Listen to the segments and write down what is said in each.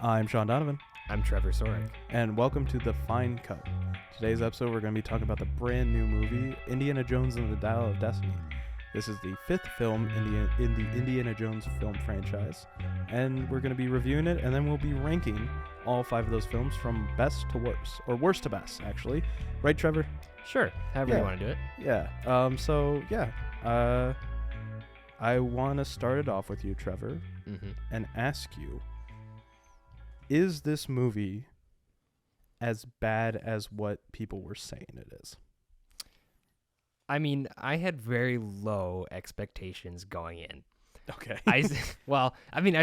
I'm Sean Donovan, I'm Trevor Sorek. and welcome to The Fine Cut. Today's episode, we're going to be talking about the brand new movie, Indiana Jones and the Dial of Destiny. This is the fifth film in the Indiana Jones film franchise, and we're going to be reviewing it, and then we'll be ranking all five of those films from best to worst, or worst to best, actually. Right, Trevor? Sure, however you want to do it. Yeah. I want to start it off with you, Trevor, and ask you, is this movie as bad as what people were saying it is? I mean, I had very low expectations going in. Okay. I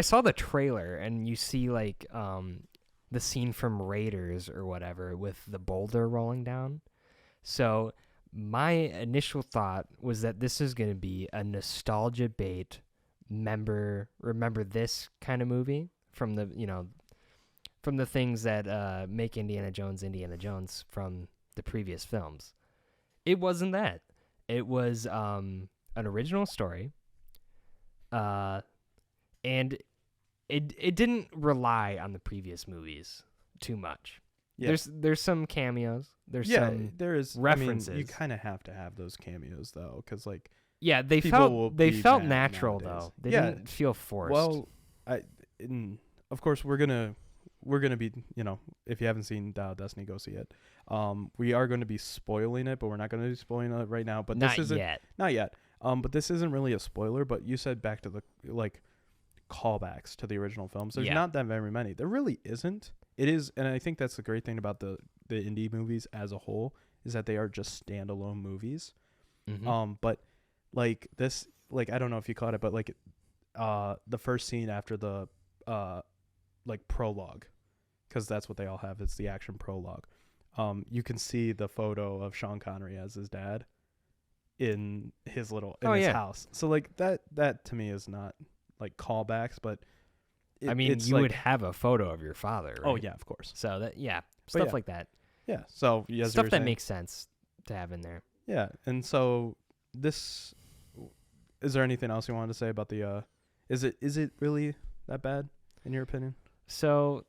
saw the trailer, and you see like the scene from Raiders or whatever with the boulder rolling down. So my initial thought was that this is going to be a nostalgia bait, remember this kind of movie from the things that make Indiana Jones from the previous films. It wasn't that. It was an original story, and it didn't rely on the previous movies too much. Yeah. There's some cameos. There is references. I mean, you kind of have to have those cameos though, because like they felt natural nowadays. Though. They didn't feel forced. Well, of course we're gonna be, if you haven't seen Dial of Destiny, go see it. We are going to be spoiling it, but we're not going to be spoiling it right now. But not yet. But this isn't really a spoiler. But you said back to the callbacks to the original films. There's not that very many. There really isn't. It is, and I think that's the great thing about the indie movies as a whole is that they are just standalone movies. Mm-hmm. But like this, like I don't know if you caught it, but like the first scene after the prologue, because that's what they all have. It's the action prologue. You can see the photo of Sean Connery as his dad in his his house. So like that to me is not like callbacks, but you would have a photo of your father, right? Oh yeah, of course. So that stuff like that. Yeah. So stuff that makes sense to have in there. Yeah, and so this. Is there anything else you wanted to say about the? Is it really that bad in your opinion? So,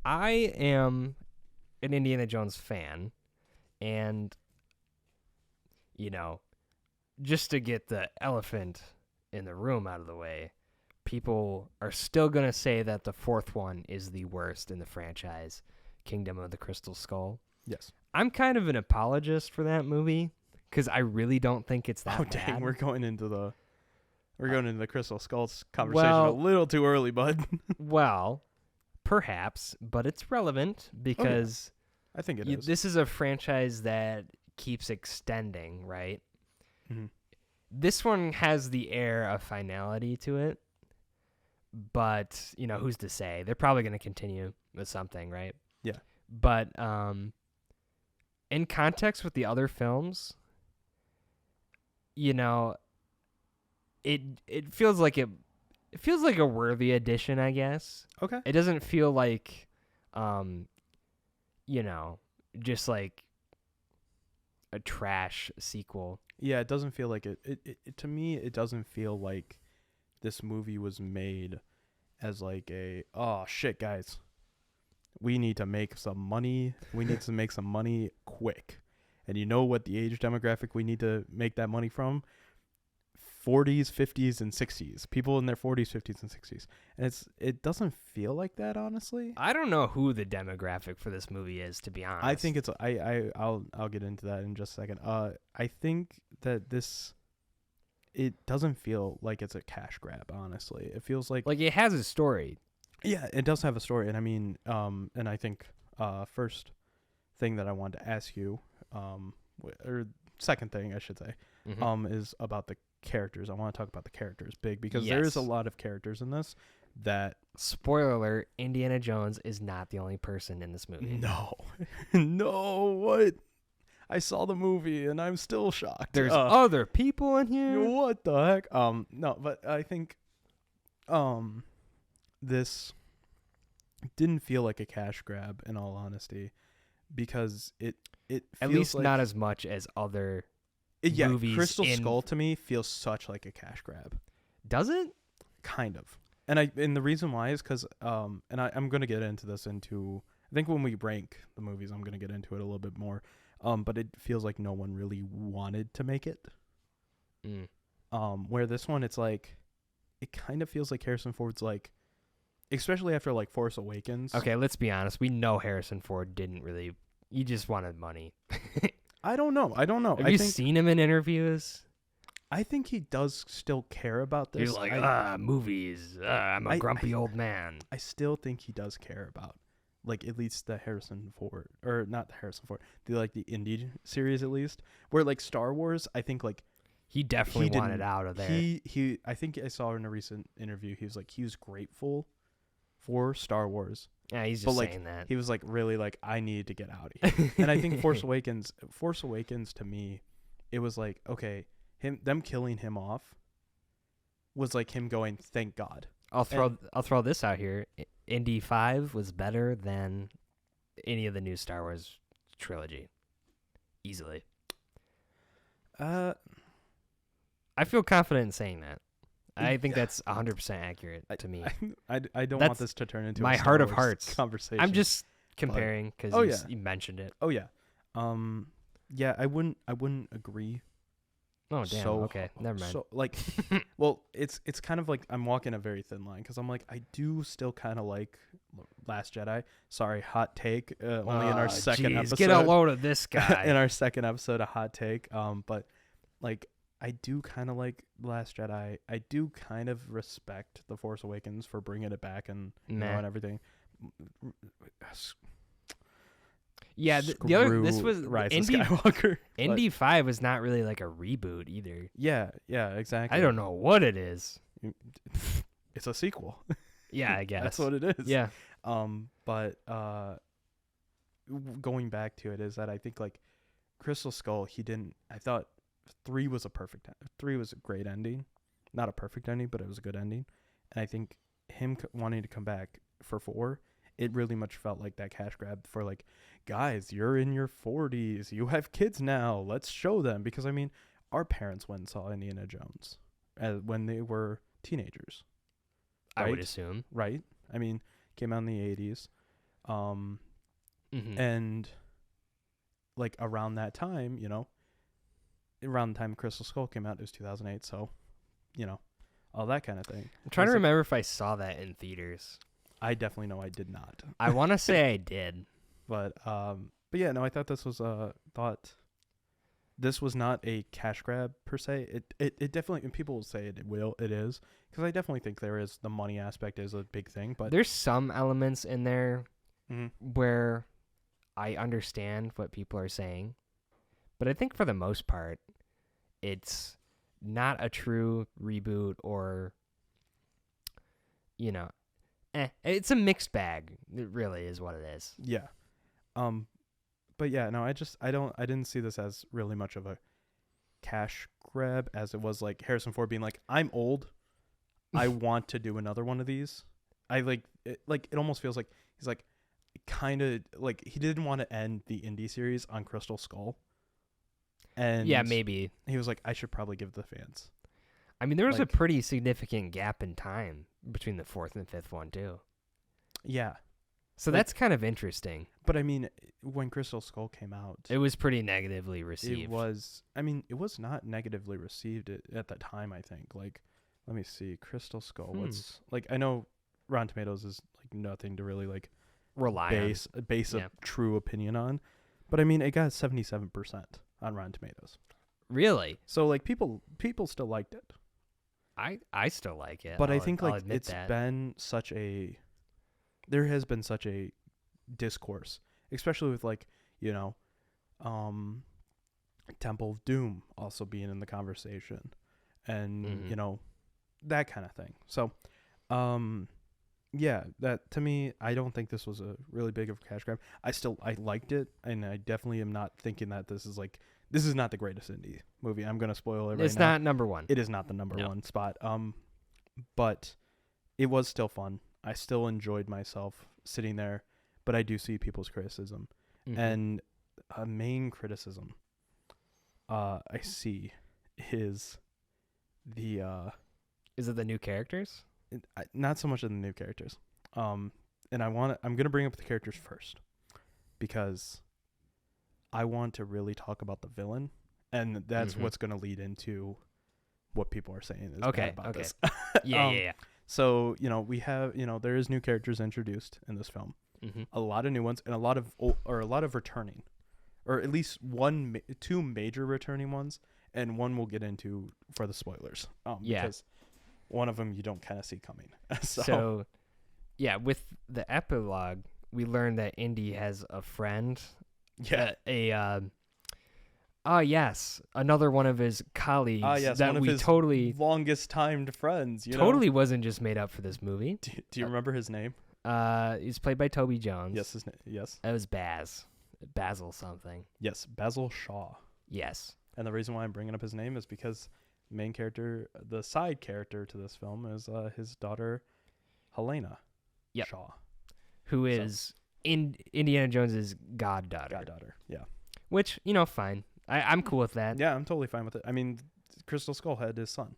I am an Indiana Jones fan, and, just to get the elephant in the room out of the way, people are still going to say that the fourth one is the worst in the franchise, Kingdom of the Crystal Skull. Yes. I'm kind of an apologist for that movie, because I really don't think it's that bad. Oh, dang, we're going into the Crystal Skulls conversation a little too early, bud. Well, perhaps, but it's relevant because I think it is. This is a franchise that keeps extending, right? Mm-hmm. This one has the air of finality to it, but, who's to say? They're probably going to continue with something, right? Yeah. But in context with the other films, it feels like a worthy addition, I guess. Okay. It doesn't feel like, just like a trash sequel. Yeah, it doesn't feel like it to me, it doesn't feel like this movie was made as like oh shit, guys, we need to make some money. We need to make some money quick. And you know what the age demographic we need to make that money from? 40s, 50s, and 60s. People in their 40s, 50s, and 60s. And it doesn't feel like that, honestly. I don't know who the demographic for this movie is, to be honest. I think it's I'll get into that in just a second. I think that it doesn't feel like it's a cash grab, honestly. It feels like it has a story. Yeah, it does have a story, and I mean, and I think first thing that I wanted to ask you, or second thing I should say, is about the characters. I want to talk about the characters because there is a lot of characters in this that... Spoiler alert, Indiana Jones is not the only person in this movie. No. No, what? I saw the movie and I'm still shocked. There's other people in here? What the heck? No, but I think this didn't feel like a cash grab, in all honesty, because it at least like, not as much as other movies. Crystal Skull to me feels such like a cash grab. Does it? Kind of. And the reason why is because I'm gonna get into this into I think when we rank the movies I'm gonna get into it a little bit more. But it feels like no one really wanted to make it. Where this one it's like it kind of feels like Harrison Ford's like, especially after like Force Awakens. Okay, let's be honest. We know Harrison Ford didn't really. He just wanted money. I don't know. Have you seen him in interviews? I think he does still care about this. He's like, movies. I'm a grumpy old man. I still think he does care about, like, at least the Harrison Ford, or not the Harrison Ford, the indie series at least. Where like Star Wars, I think like he definitely wanted out of there. He I think I saw in a recent interview he was like he was grateful for Star Wars. Yeah, he's just saying that. He was like really like I need to get out of here. And I think Force Awakens to me, it was like okay. Them killing him off was like him going, thank God. I'll throw this out here. Indy 5 was better than any of the new Star Wars trilogy. Easily. I feel confident in saying that. I think that's 100% accurate to me. I don't want this to turn into my a Star heart of Wars hearts conversation. I'm just comparing because you mentioned it. Oh yeah. Yeah, I wouldn't agree. Oh damn. Okay, never mind. So like, well, it's kind of like I'm walking a very thin line because I'm like I do still kind of like Last Jedi. Sorry, hot take. Only in our second episode. Get a load of this guy. In our second episode, a hot take. But like I do kind of like Last Jedi. I do kind of respect The Force Awakens for bringing it back and and everything. Yeah, the other this was Rise of Skywalker. Indy 5 was not really like a reboot either. Yeah, exactly. I don't know what it is. It's a sequel. Yeah, I guess that's what it is. Yeah. But going back to it is that I think like Crystal Skull, I thought 3 was a great ending, not a perfect ending, but it was a good ending. And I think him wanting to come back for 4. It really much felt like that cash grab for like, guys, you're in your 40s. You have kids now. Let's show them. Because, I mean, our parents went and saw Indiana Jones when they were teenagers. Right? I would assume. Right? I mean, came out in the 80s. And like around that time, around the time Crystal Skull came out, it was 2008. So, all that kind of thing. I'm trying to remember if I saw that in theaters. I definitely know I did not. I want to say I did, but yeah, no, I thought this was not a cash grab per se. It definitely, and people will say it is, because I definitely think there is the money aspect is a big thing. But there's some elements in there where I understand what people are saying, but I think for the most part, it's not a true reboot or, it's a mixed bag. It really is what it is. Yeah. But yeah, no, I didn't see this as really much of a cash grab as it was like Harrison Ford being like, I'm old. I want to do another one of these. It almost feels like he's like kind of like he didn't want to end the indie series on Crystal Skull. And yeah, maybe. He was like, I should probably give the fans. I mean, there was a pretty significant gap in time between the 4th and 5th one, too. Yeah. So that's kind of interesting. But, I mean, when Crystal Skull came out... It was pretty negatively received. It was not negatively received at that time, I think. Like, let me see. Crystal Skull, what's... Like, I know Rotten Tomatoes is, like, nothing to really, like... base a true opinion on. But, I mean, it got 77% on Rotten Tomatoes. Really? So, like, people still liked it. I still like it. But I think like been such a there has been such a discourse, especially with like, Temple of Doom also being in the conversation and that kind of thing. So yeah, that to me, I don't think this was a really big of a cash grab. I liked it, and I definitely am not thinking that this is not the greatest indie movie. I'm going to spoil it right now. It's not number 1. It is not the number 1 spot. But it was still fun. I still enjoyed myself sitting there, but I do see people's criticism. And a main criticism I see is the Is it the new characters? not so much of the new characters. And I'm gonna bring up the characters first because I want to really talk about the villain, and that's what's gonna lead into what people are saying is bad about this. Yeah. So we have there is new characters introduced in this film, a lot of new ones, and a lot of returning, or at least two major returning ones, and one we'll get into for the spoilers. Because one of them you don't kind of see coming. So, yeah, with the epilogue, we learn that Indy has a friend. Yeah. Another one of his colleagues that one of we his totally longest timed friends. Totally wasn't just made up for this movie. Do you remember his name? He's played by Toby Jones. Yes, his name. Yes. It was Basil something. Yes, Basil Shaw. Yes. And the reason why I'm bringing up his name is because main character, the side character to this film, is his daughter, Helena Shaw, who is Indiana Jones's goddaughter. Yeah. Which fine. I'm cool with that. Yeah, I'm totally fine with it. I mean, Crystal Skull had his son.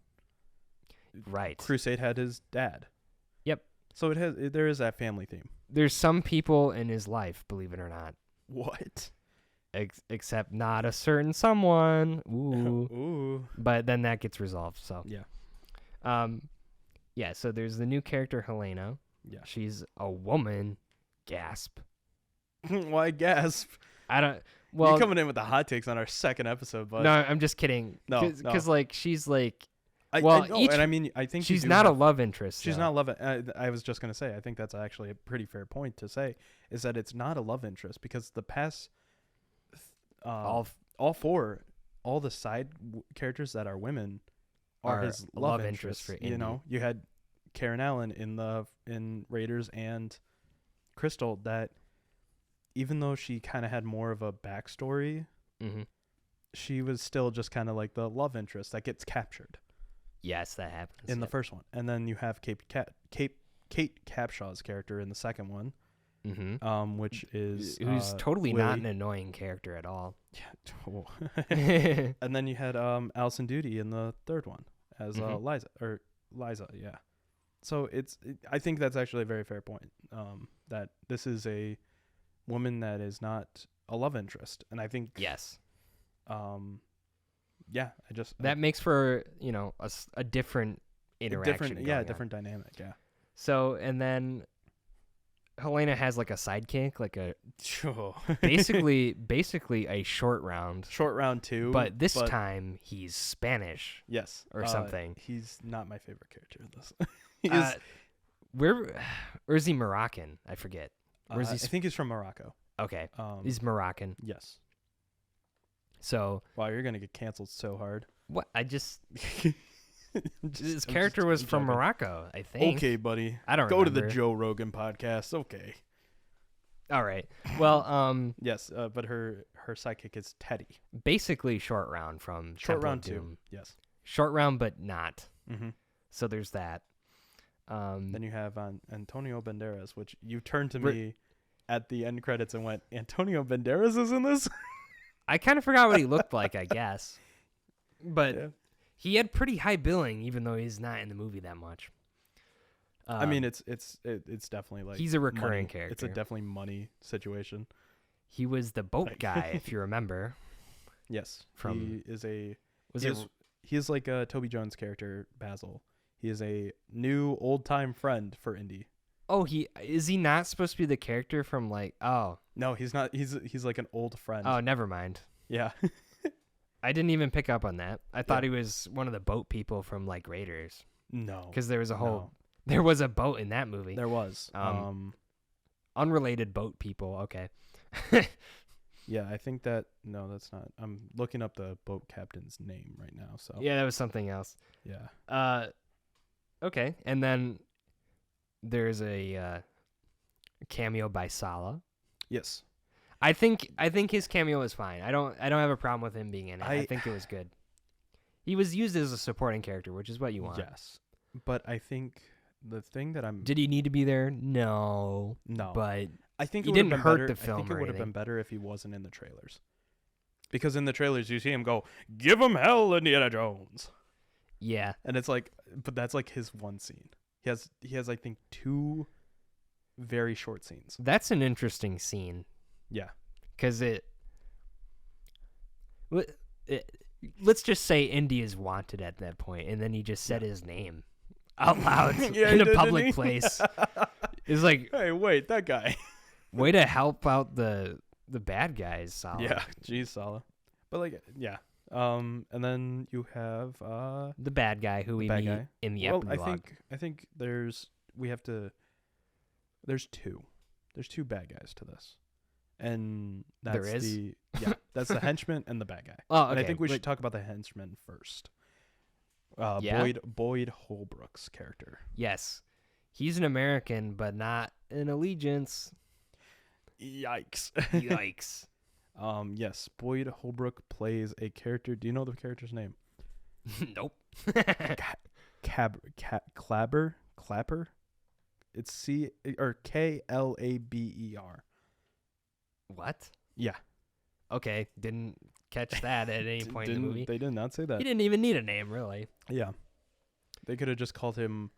Right. Crusade had his dad. Yep. So there is that family theme. There's some people in his life, believe it or not. What? Except not a certain someone. Ooh. Ooh. But then that gets resolved. So. Yeah. Yeah. So there's the new character Helena. Yeah. She's a woman. Gasp. Why gasp? I don't. Well, you're coming in with the hot takes on our second episode, but no, I'm just kidding. No, because like she's like. I think she's not a love interest. She's not a love. I was just gonna say. I think that's actually a pretty fair point to say. Is that it's not a love interest because the past, all the side characters that are women are his love interests. For Indy. You had Karen Allen in Raiders and Crystal. That even though she kind of had more of a backstory, she was still just kind of like the love interest that gets captured. Yes, that happens in the first one, and then you have Kate Capshaw's character in the second one, which is who's totally not an annoying character at all. Yeah, and then you had Alison Doody in the third one as Liza. Yeah, so I think that's actually a very fair point. That this is a woman that is not a love interest, and I think yes. Yeah, that makes for a different interaction. Different dynamic. Yeah. So and then Helena has like a sidekick, like a basically a short round. Short round too. But this time he's Spanish. Yes. Or something. He's not my favorite character in this. Or is he Moroccan? I forget. I think he's from Morocco. Okay. He's Moroccan. Yes. So wow, you're gonna get canceled so hard. What? His character was from Morocco, I think. Okay, buddy. I don't go remember. to the Joe Rogan podcast. Okay. All right. Well, yes, but her sidekick is Teddy. Basically, short round from Short Round Doom. 2. Yes. Short round, but not. Mm-hmm. So there's that. Then you have Antonio Banderas, which you turned to me at the end credits and went, "Antonio Banderas is in this." I kind of forgot what he looked like, I guess. But he had pretty high billing, even though he's not in the movie that much. I mean, it's definitely like he's a recurring money. character. It's a definitely money situation. He was the boat guy, if you remember. Yes, he is like a Toby Jones character, Basil. He is a new old time friend for Indy. Oh, is he not supposed to be the character from like? Oh, no, he's not. He's like an old friend. Oh, never mind. Yeah, I didn't even pick up on that. I thought he was one of the boat people from like Raiders. No, because there was there was a boat in that movie. There was unrelated boat people. Okay. Yeah, I think that that's not. I'm looking up the boat captain's name right now. So yeah, that was something else. Yeah. Okay, and then there's a cameo by Sala. Yes. I think his cameo is fine. I don't have a problem with him being in it. I think it was good. He was used as a supporting character, which is what you want. Yes. But I think the thing that Did he need to be there? No. But I think he didn't hurt the film. I think it would have been better if he wasn't in the trailers. Because in the trailers you see him go, "Give him hell, Indiana Jones." Yeah. And it's like, but that's like his one scene. He has I think 2 very short scenes. That's an interesting scene Yeah. because let's just say Indy is wanted at that point, and then he just said his name out loud in a public place. It's like, hey, wait, that guy. way to help out the bad guys, Sala. Yeah, geez, Sala. But like, yeah. And then you have The bad guy who we bad meet guy. in the Well, epilogue. I think there's 2. There's 2 bad guys to this. And that's There is? that's the henchman and the bad guy. Oh, okay. And I think we should talk about the henchman first. Yeah? Boyd Holbrook's character. Yes. He's an American, but not an allegiance. Yikes. Yikes. Yes, Boyd Holbrook plays a character. Do you know the character's name? Nope. Clapper. It's Klaber. What? Yeah. Okay, didn't catch that at any point in the movie. They did not say that. He didn't even need a name, really. Yeah. They could have just called him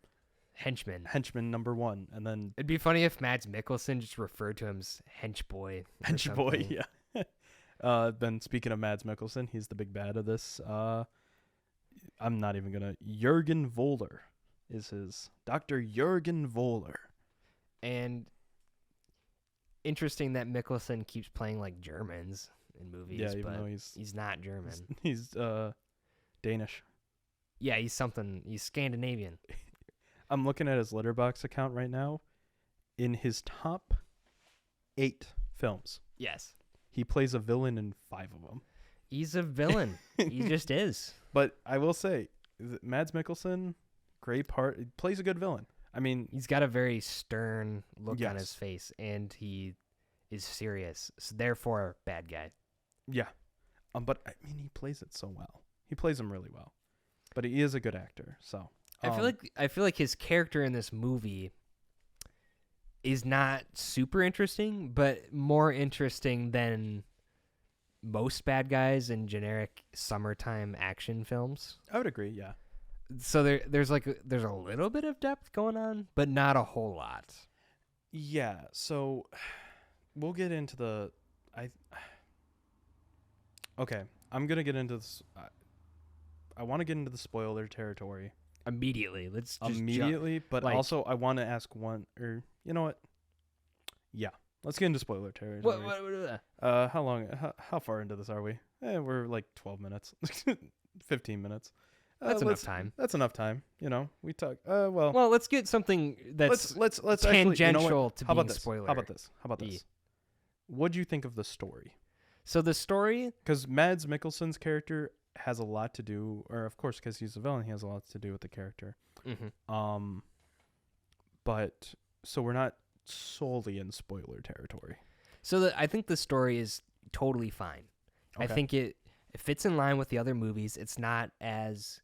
Henchman. Henchman number 1, and then It'd be funny if Mads Mikkelsen just referred to him as Hench Boy. or Hench Boy. something. Yeah. Then speaking of Mads Mikkelsen, he's the big bad of this. I'm not even gonna. Jürgen Voller is his Dr. Jürgen Voller. And interesting that Mikkelsen keeps playing like Germans in movies, Yeah, even but though he's not German. he's Danish. Yeah, he's something. He's Scandinavian. I'm looking at his Letterboxd account right now. In his top 8 films, Yes. he plays a villain in 5 of them. He's a villain. He just is. But I will say, Mads Mikkelsen, great part. He plays a good villain. I mean, He's got a very stern look on Yes. his face, and he is serious. So therefore, bad guy. yeah. But I mean, he plays it so well. He plays him really well. But he is a good actor. So I feel like his character in this movie is not super interesting, but more interesting than most bad guys in generic summertime action films. I would agree. Yeah. So there's a little bit of depth going on, but not a whole lot. Yeah. So we'll get into the. Okay, I'm gonna get into this. I want to get into the spoiler territory Immediately, let's just immediately, but like- also I want to ask one, or you know what? Yeah, let's get into spoiler territory. How long? How far into this are we? We're like 12 minutes, 15 minutes. That's enough time. That's enough time. You know, we talk. Well, let's get something that's let's tangential actually, you know what? to How being about this? spoiler. How about this? How about this? What'd you think of the story? So the story, Because Mads Mikkelsen's character has a lot to do, or of course, because he's a villain, he has a lot to do with the character. But so we're not solely in spoiler territory. I think the story is totally fine. I Okay. think it fits in line with the other movies. It's not as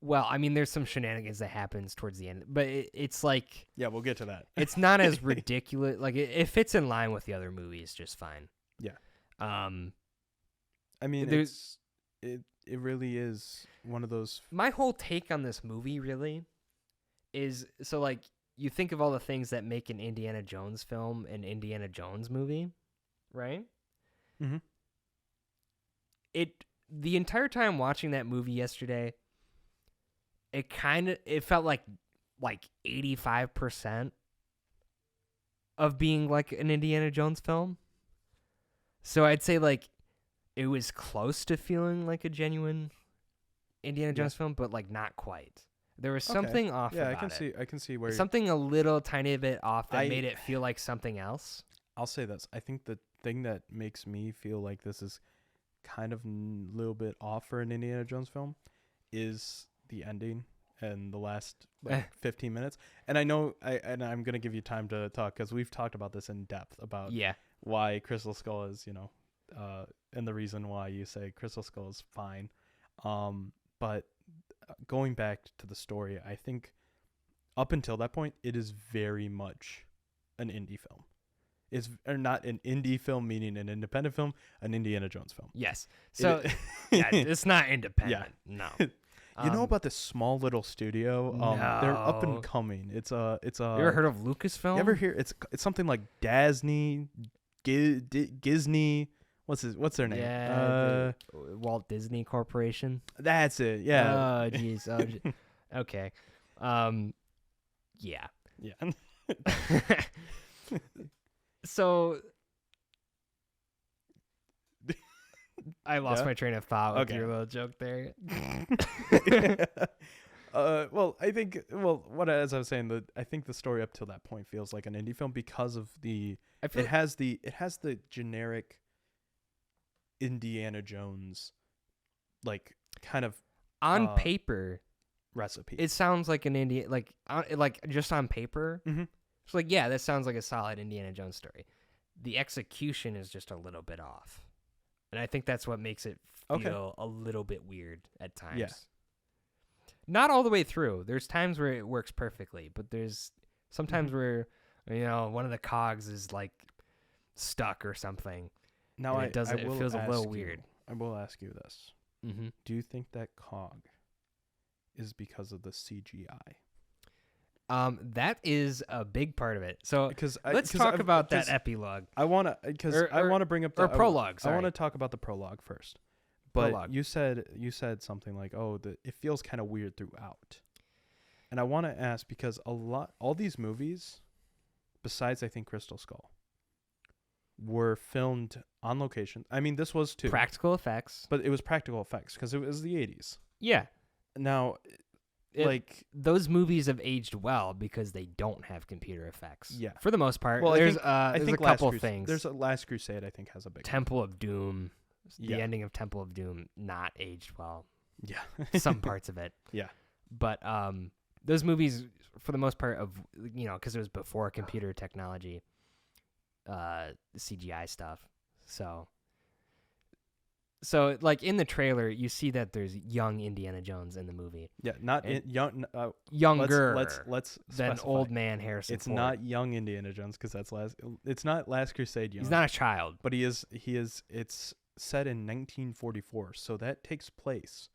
well. I mean, there's some shenanigans that happens towards the end, but it's like Yeah, we'll get to that. it's not as ridiculous. Like it fits in line with the other movies just fine. Yeah. I mean, there's- it really is one of those. My whole take on this movie really is so like you think of all the things that make an Indiana Jones film an Indiana Jones movie, right? Mhm. The entire time watching that movie yesterday, it felt like 85% of being like an Indiana Jones film. So I'd say like it was close to feeling like a genuine Indiana Jones film, but like not quite. There was something off Yeah, about I can see where. something a little tiny bit off that made it feel like something else. I'll say this. I think the thing that makes me feel like this is kind of a little bit off for an Indiana Jones film is the ending and the last 15 minutes. And I know, I'm going to give you time to talk because we've talked about this in depth about why Crystal Skull is, and the reason why you say Crystal Skull is fine. But going back to the story, I think up until that point, it is very much an indie film. It's not an indie film, meaning an independent film, an Indiana Jones film. Yes. So, yeah, it's not independent. No. You know about this small little studio? They're up and No. coming. It's You ever heard of Lucasfilm? You ever hear? It's something like Disney, Disney. What's their name? Yeah, the Walt Disney Corporation. That's it. Yeah. Oh, jeez. Okay. Yeah. Yeah. So I lost Yeah? my train of thought with Okay. your little joke there. Well, I think, as I was saying, I think the story up till that point feels like an indie film because of I feel it has the generic Indiana Jones, like, kind of on paper recipe. it sounds like an Indiana, like just on paper. Mm-hmm. It's like, yeah, that sounds like a solid Indiana Jones story. The execution is just a little bit off. And I think that's what makes it feel a little bit weird at times. Yeah. Not all the way through. There's times where it works perfectly, but there's sometimes where, one of the cogs is like stuck or something. Now and it feels a little weird. I will ask you this. Mm-hmm. Do you think that cog is because of the CGI? That is a big part of it. So Because let's talk about that epilogue. I want to bring up the prologue. I Sorry. want to talk about the prologue first. But Prologue. you said something like, "Oh, it feels kind of weird throughout." And I want to ask because all these movies, besides I think Crystal Skull, were filmed on location. I mean, this was too Practical effects. but it was practical effects because it was the 80s. Yeah. Now, those movies have aged well because they don't have computer effects. Yeah. For the most part. Well, there's I think a couple things. There's a Last Crusade. I think has a big Temple of Doom. Yeah. The ending of Temple of Doom not aged well. Yeah. Some parts of it. Yeah. But those movies, for the most part, because it was before computer technology, CGI stuff. So like in the trailer, you see that there's young Indiana Jones in the movie. Yeah, young. Younger Let's than specify. old man Harrison It's Ford. not young Indiana Jones because it's not Last Crusade young. He's not a child. But he is. It's set in 1944, so that takes place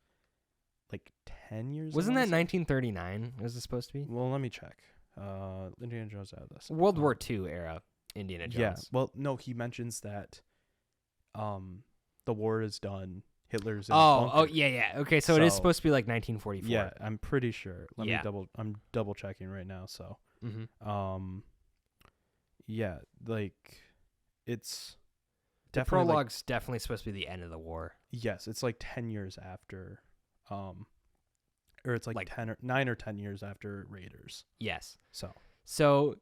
like 10 years. Wasn't that I wanna say? 1939? Was it supposed to be? Well, let me check. Indiana Jones out of this. World War II era Indiana Jones. Yeah. Well, no, he mentions that the war is done. Hitler's in his bunker. Yeah. Okay, so it is So- supposed to be like 1944. Yeah, I'm pretty sure. Yeah. I'm double checking right now, so Mm-hmm. yeah, like it's The definitely prologue's definitely supposed to be the end of the war. yes, it's like 10 years after or it's like 9 or 10 years after Raiders. Yes. So,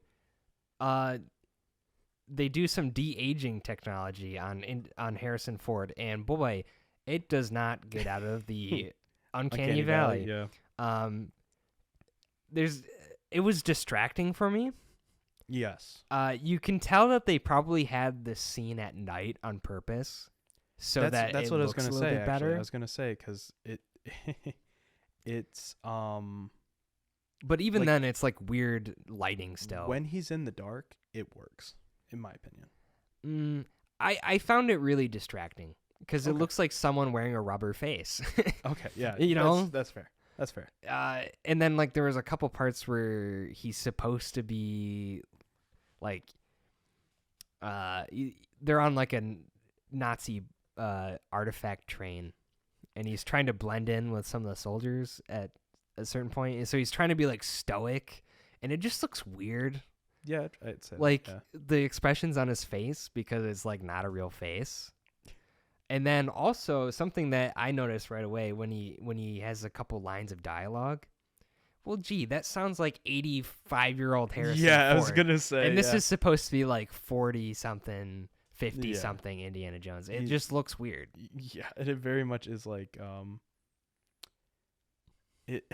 they do some de-aging technology on Harrison Ford, and boy, it does not get out of the uncanny valley. Yeah. It was distracting for me. Yes. You can tell that they probably had this scene at night on purpose, so that's it what I was looks going a to little say bit better. I was going to say cuz it's But even like, then, it's like weird lighting still. when he's in the dark, it works in my opinion. I found it really distracting because it Okay. looks like someone wearing a rubber face. Okay, yeah. You know? That's fair. That's fair. And then like there was a couple parts where he's supposed to be like they're on like a Nazi artifact train, and he's trying to blend in with some of the soldiers at a certain point. And so he's trying to be like stoic, and it just looks weird. Yeah, I'd say Like that, the expressions on his face, because it's like not a real face. And then also something that I noticed right away when he has a couple lines of dialogue. Well, gee, that sounds like 85-year-old Harrison Yeah, I was Ford. gonna say. And this yeah. is supposed to be like 40-something, 50-something Yeah. Indiana Jones. It He's- just looks weird. Yeah, and it very much is like it.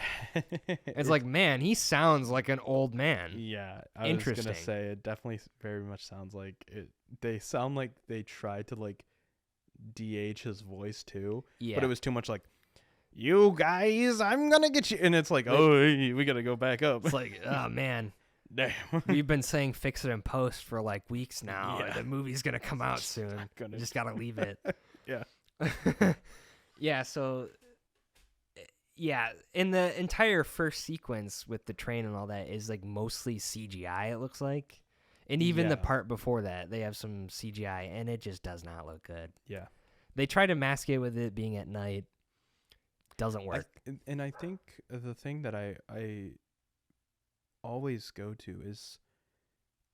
It's like, man, he sounds like an old man. Yeah, I was Interesting. gonna say it definitely very much sounds like it. They sound like they tried to like de-age his voice too, Yeah. but it was too much like, "You guys, I'm gonna get you," and it's like, "Oh, hey, we gotta go back up." It's like, oh man, Damn. we've been saying fix it in post for like weeks now. Yeah. The movie's gonna come out It's soon. not gonna- You just gotta leave it. Yeah. Yeah. So Yeah, and the entire first sequence with the train and all that is like mostly CGI, it looks like. And even the Yeah. part before that, they have some CGI, and it just does not look good. Yeah. They try to mask it with it being at night. Doesn't work. And I think the thing that I always go to is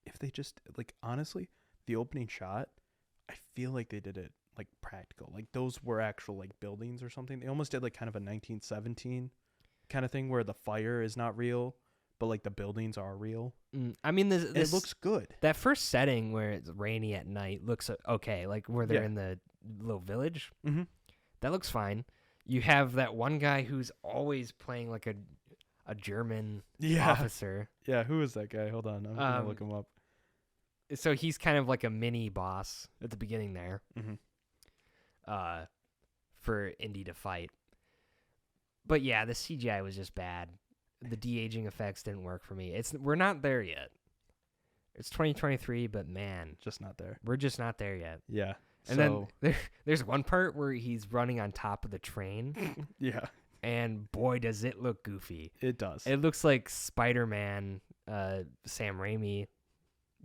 if they just, like, honestly, the opening shot, I feel like they did it, like, practical. Like, those were actual, like, buildings or something. They almost did, like, kind of a 1917 kind of thing where the fire is not real, but, like, the buildings are real. I mean, And it looks good. that first setting where it's rainy at night looks okay. Like where they're in the little village. Mm-hmm. That looks fine. You have that one guy who's always playing like a German officer. Yeah, who is that guy? Hold on. I'm going to look him up. So he's kind of like a mini boss at the beginning there. Mm-hmm. For Indy to fight. But yeah, the CGI was just bad. The de-aging effects didn't work for me. We're not there yet. It's 2023, but man, Just not there. we're just not there yet. Yeah. And then there's one part where he's running on top of the train, yeah, and boy, does it look goofy. it does. It looks like Spider-Man, Sam Raimi,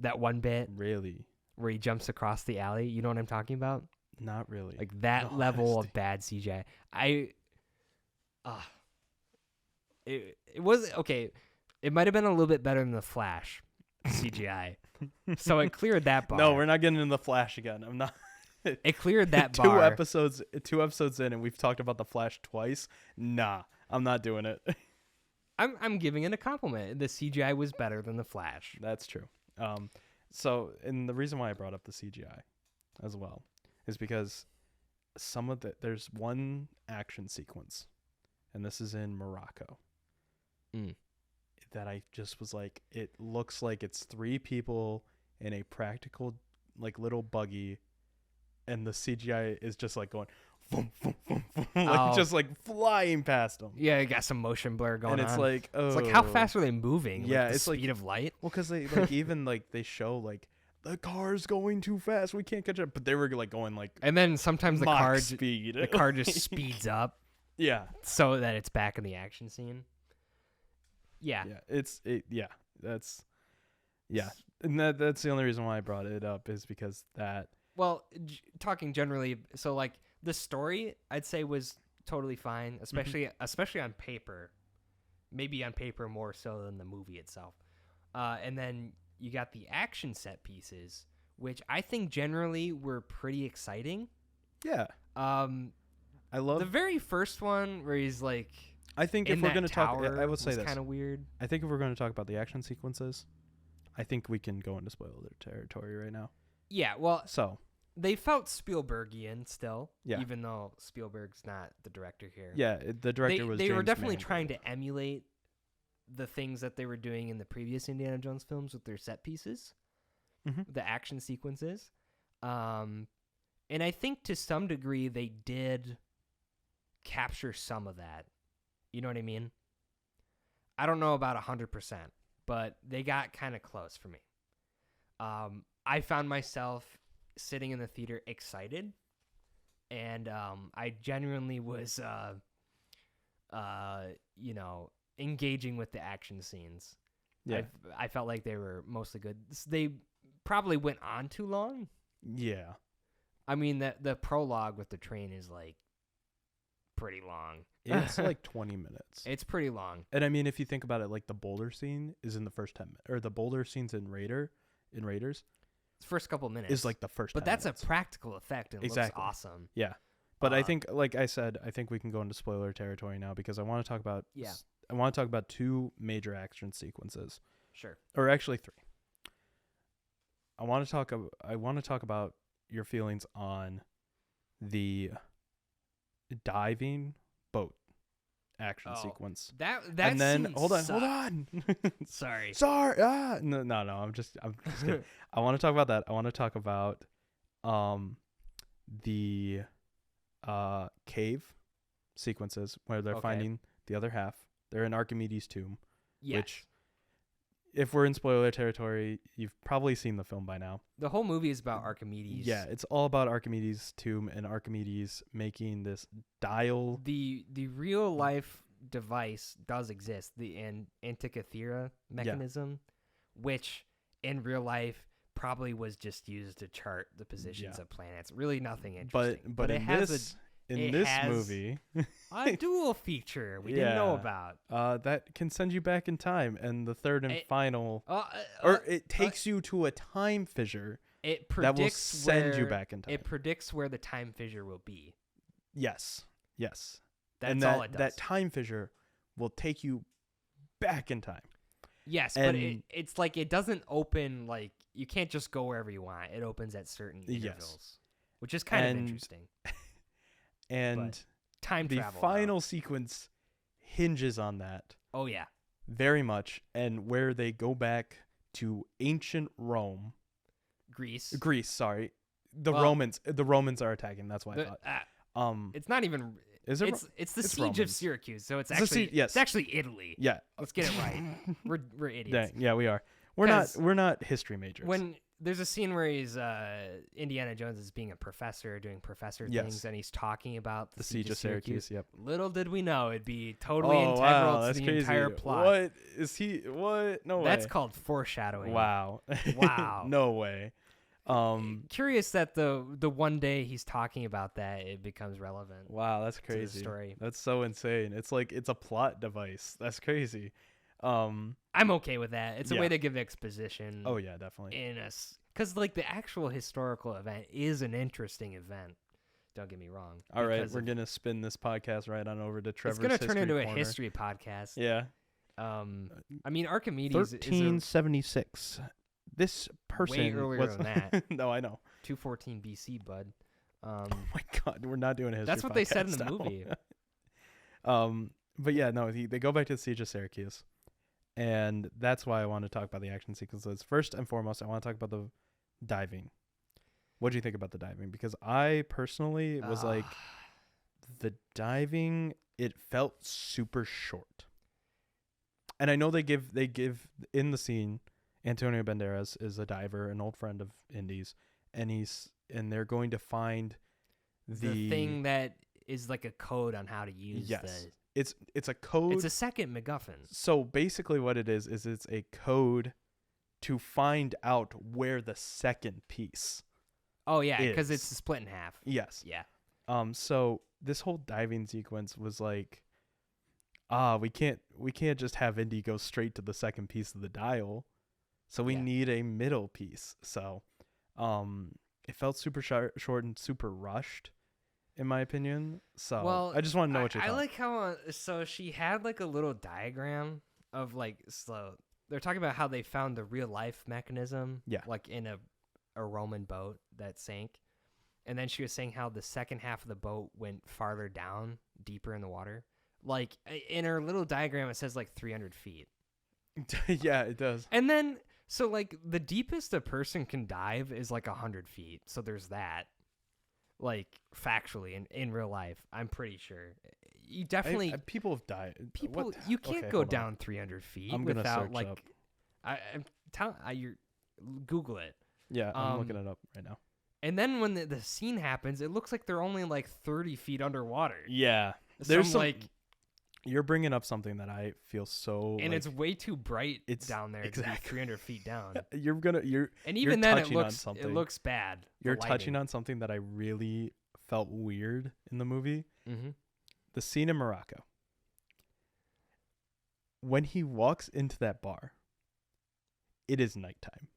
that one bit Really? where he jumps across the alley. You know what I'm talking about? Not really. Like that level Honesty. of bad CGI. It was okay. It might have been a little bit better than the Flash CGI. So it cleared that bar. No, we're not getting into the Flash again. I'm not. It cleared that two bar. episodes in, and we've talked about the Flash twice. Nah, I'm not doing it. I'm giving it a compliment. The CGI was better than the Flash. That's true. So, and the reason why I brought up the CGI as well is because there's one action sequence, and this is in Morocco. That I just was like, it looks like it's three people in a practical, like, little buggy, and the CGI is just like going, boom, boom, boom, boom, like just like flying past them. Yeah, it got some motion blur going on. And it's like, oh, it's like how fast are they moving? Yeah, like the it's speed like, of light. Well, because they like even like they show like the car's going too fast, we can't catch up, but they were like going like, And then sometimes the car speed. the car just speeds up. Yeah, so that it's back in the action scene. Yeah. That's and that's the only reason why I brought it up is because that. Well, talking generally, so like the story, I'd say was totally fine, especially on paper. Maybe on paper more so than the movie itself. And then you got the action set pieces, which I think generally were pretty exciting. Yeah. I love the very first one where he's like. I think if we're going to talk, I would say this kind of weird. I think if we're going to talk about the action sequences, I think we can go into spoiler territory right now. Yeah, well, so they felt Spielbergian still, yeah. Even though Spielberg's not the director here. Yeah, the director was. They James were definitely Mangold. trying to emulate the things that they were doing in the previous Indiana Jones films with their set pieces, the action sequences, and I think to some degree they did capture some of that. You know what I mean? I don't know about 100%, but they got kind of close for me. I found myself sitting in the theater excited, and I genuinely was, engaging with the action scenes. Yeah. I felt like they were mostly good. They probably went on too long. Yeah. I mean, the prologue with the train is like pretty long. It's like 20 minutes. It's pretty long. And I mean, if you think about it, like the boulder scene is in the first 10 minutes, or the boulder scenes in Raiders, It's first couple minutes. is like the first. But 10 that's minutes. a practical effect and it looks awesome. Yeah. But I think, like I said, I think we can go into spoiler territory now because I want to talk about. Yeah. I want to talk about two major action sequences. Sure. Or actually three. I want to talk about your feelings on the diving boat action sequence. That and then scene hold sucked. on. Sorry. No. I'm just kidding. I want to talk about that. I want to talk about the cave sequences where they're finding the other half. They're in Archimedes' tomb. Yes. Which, if we're in spoiler territory, you've probably seen the film by now. The whole movie is about Archimedes. Yeah, it's all about Archimedes' tomb and Archimedes making this dial. The real life device does exist, the Antikythera mechanism, which in real life probably was just used to chart the positions of planets. Really nothing interesting. But it in has this movie, a dual feature we didn't know about. that can send you back in time, and the third and final, it takes you to a time fissure. It predicts that will send you back in time. It predicts where the time fissure will be. Yes. That's all it does. That time fissure will take you back in time. Yes, but it's like it doesn't open, like you can't just go wherever you want. It opens at certain intervals, which is kind of interesting. And but time travel. The final sequence hinges on that. Oh yeah, very much, and where they go back to ancient Rome. Greece, sorry. The Romans are attacking. That's why I thought. It's not even. Is it? It's the siege Romans. of Syracuse, so it's actually Italy. Yeah, let's get it right. We're idiots. Dang, yeah, we are. We're not history majors. When there's a scene where he's Indiana Jones is being a professor, doing professor things, and he's talking about the siege of Syracuse. Yep. Little did we know it'd be totally integral to the crazy. entire plot. What is he? What? No way. That's called foreshadowing. Wow. No way. Curious that the one day he's talking about that, it becomes relevant. Wow, that's crazy. To the story. That's so insane. It's like it's a plot device. That's crazy. I'm okay with that. It's a way to give exposition. Oh yeah, definitely. Because like the actual historical event is an interesting event. Don't get me wrong. All right, we're gonna spin this podcast right on over to Trevor's. It's gonna turn into corner. a history podcast. Yeah. I mean Archimedes. 1376. This person way earlier than that. No, I know. 214 BC, bud. Oh my God, we're not doing a history. That's what they said in the movie. But yeah, no, they go back to the siege of Syracuse, and that's why I want to talk about the action sequences. First and foremost, I want to talk about the diving. What do you think about the diving? Because I personally was like, the diving, it felt super short. And I know they give in the scene, Antonio Banderas is a diver, an old friend of Indy's, and they're going to find the thing that is like a code on how to use it's a code. It's a second MacGuffin. So basically what it is it's a code to find out where the second piece. Oh yeah, because it's split in half. Yes. Yeah. So this whole diving sequence was like, we can't just have Indy go straight to the second piece of the dial. So we need a middle piece. So it felt super short and super rushed, in my opinion. So I just want to know what you thought. I like how so she had like a little diagram of like, so they're talking about how they found the real life mechanism, like in a Roman boat that sank. And then she was saying how the second half of the boat went farther down, deeper in the water. Like in her little diagram, it says like 300 feet. Yeah, it does. And then, so like the deepest a person can dive is like 100 feet. So there's that. Like factually in real life, I'm pretty sure you definitely people have died. You can't go down 300 feet without like up. I'm telling you, Google it. Yeah, I'm looking it up right now. And then when the scene happens, it looks like they're only like 30 feet underwater. Yeah, there's like. You're bringing up something that I feel so. And it's way too bright down there to be 300 feet down. And even then it looks bad. You're touching on something that I really felt weird in the movie. Mm-hmm. The scene in Morocco. When he walks into that bar, it is nighttime.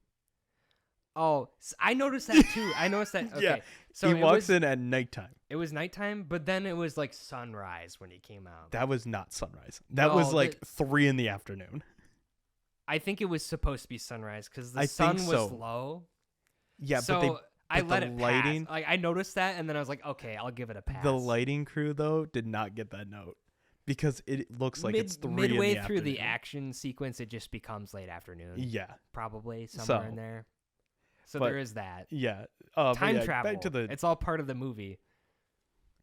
Oh, I noticed that too. I noticed that. Okay. Yeah. So he walks in at nighttime. It was nighttime, but then it was like sunrise when he came out. That was not sunrise. That was like 3 p.m. I think it was supposed to be sunrise because the sun was low. Yeah, so but I let it lighting. Pass. Like I noticed that, and then I was like, okay, I'll give it a pass. The lighting crew though did not get that note because it looks like it's 3 midway through the action sequence. It just becomes late afternoon. Yeah, probably somewhere in there. So there is that. Yeah. Time travel. It's all part of the movie.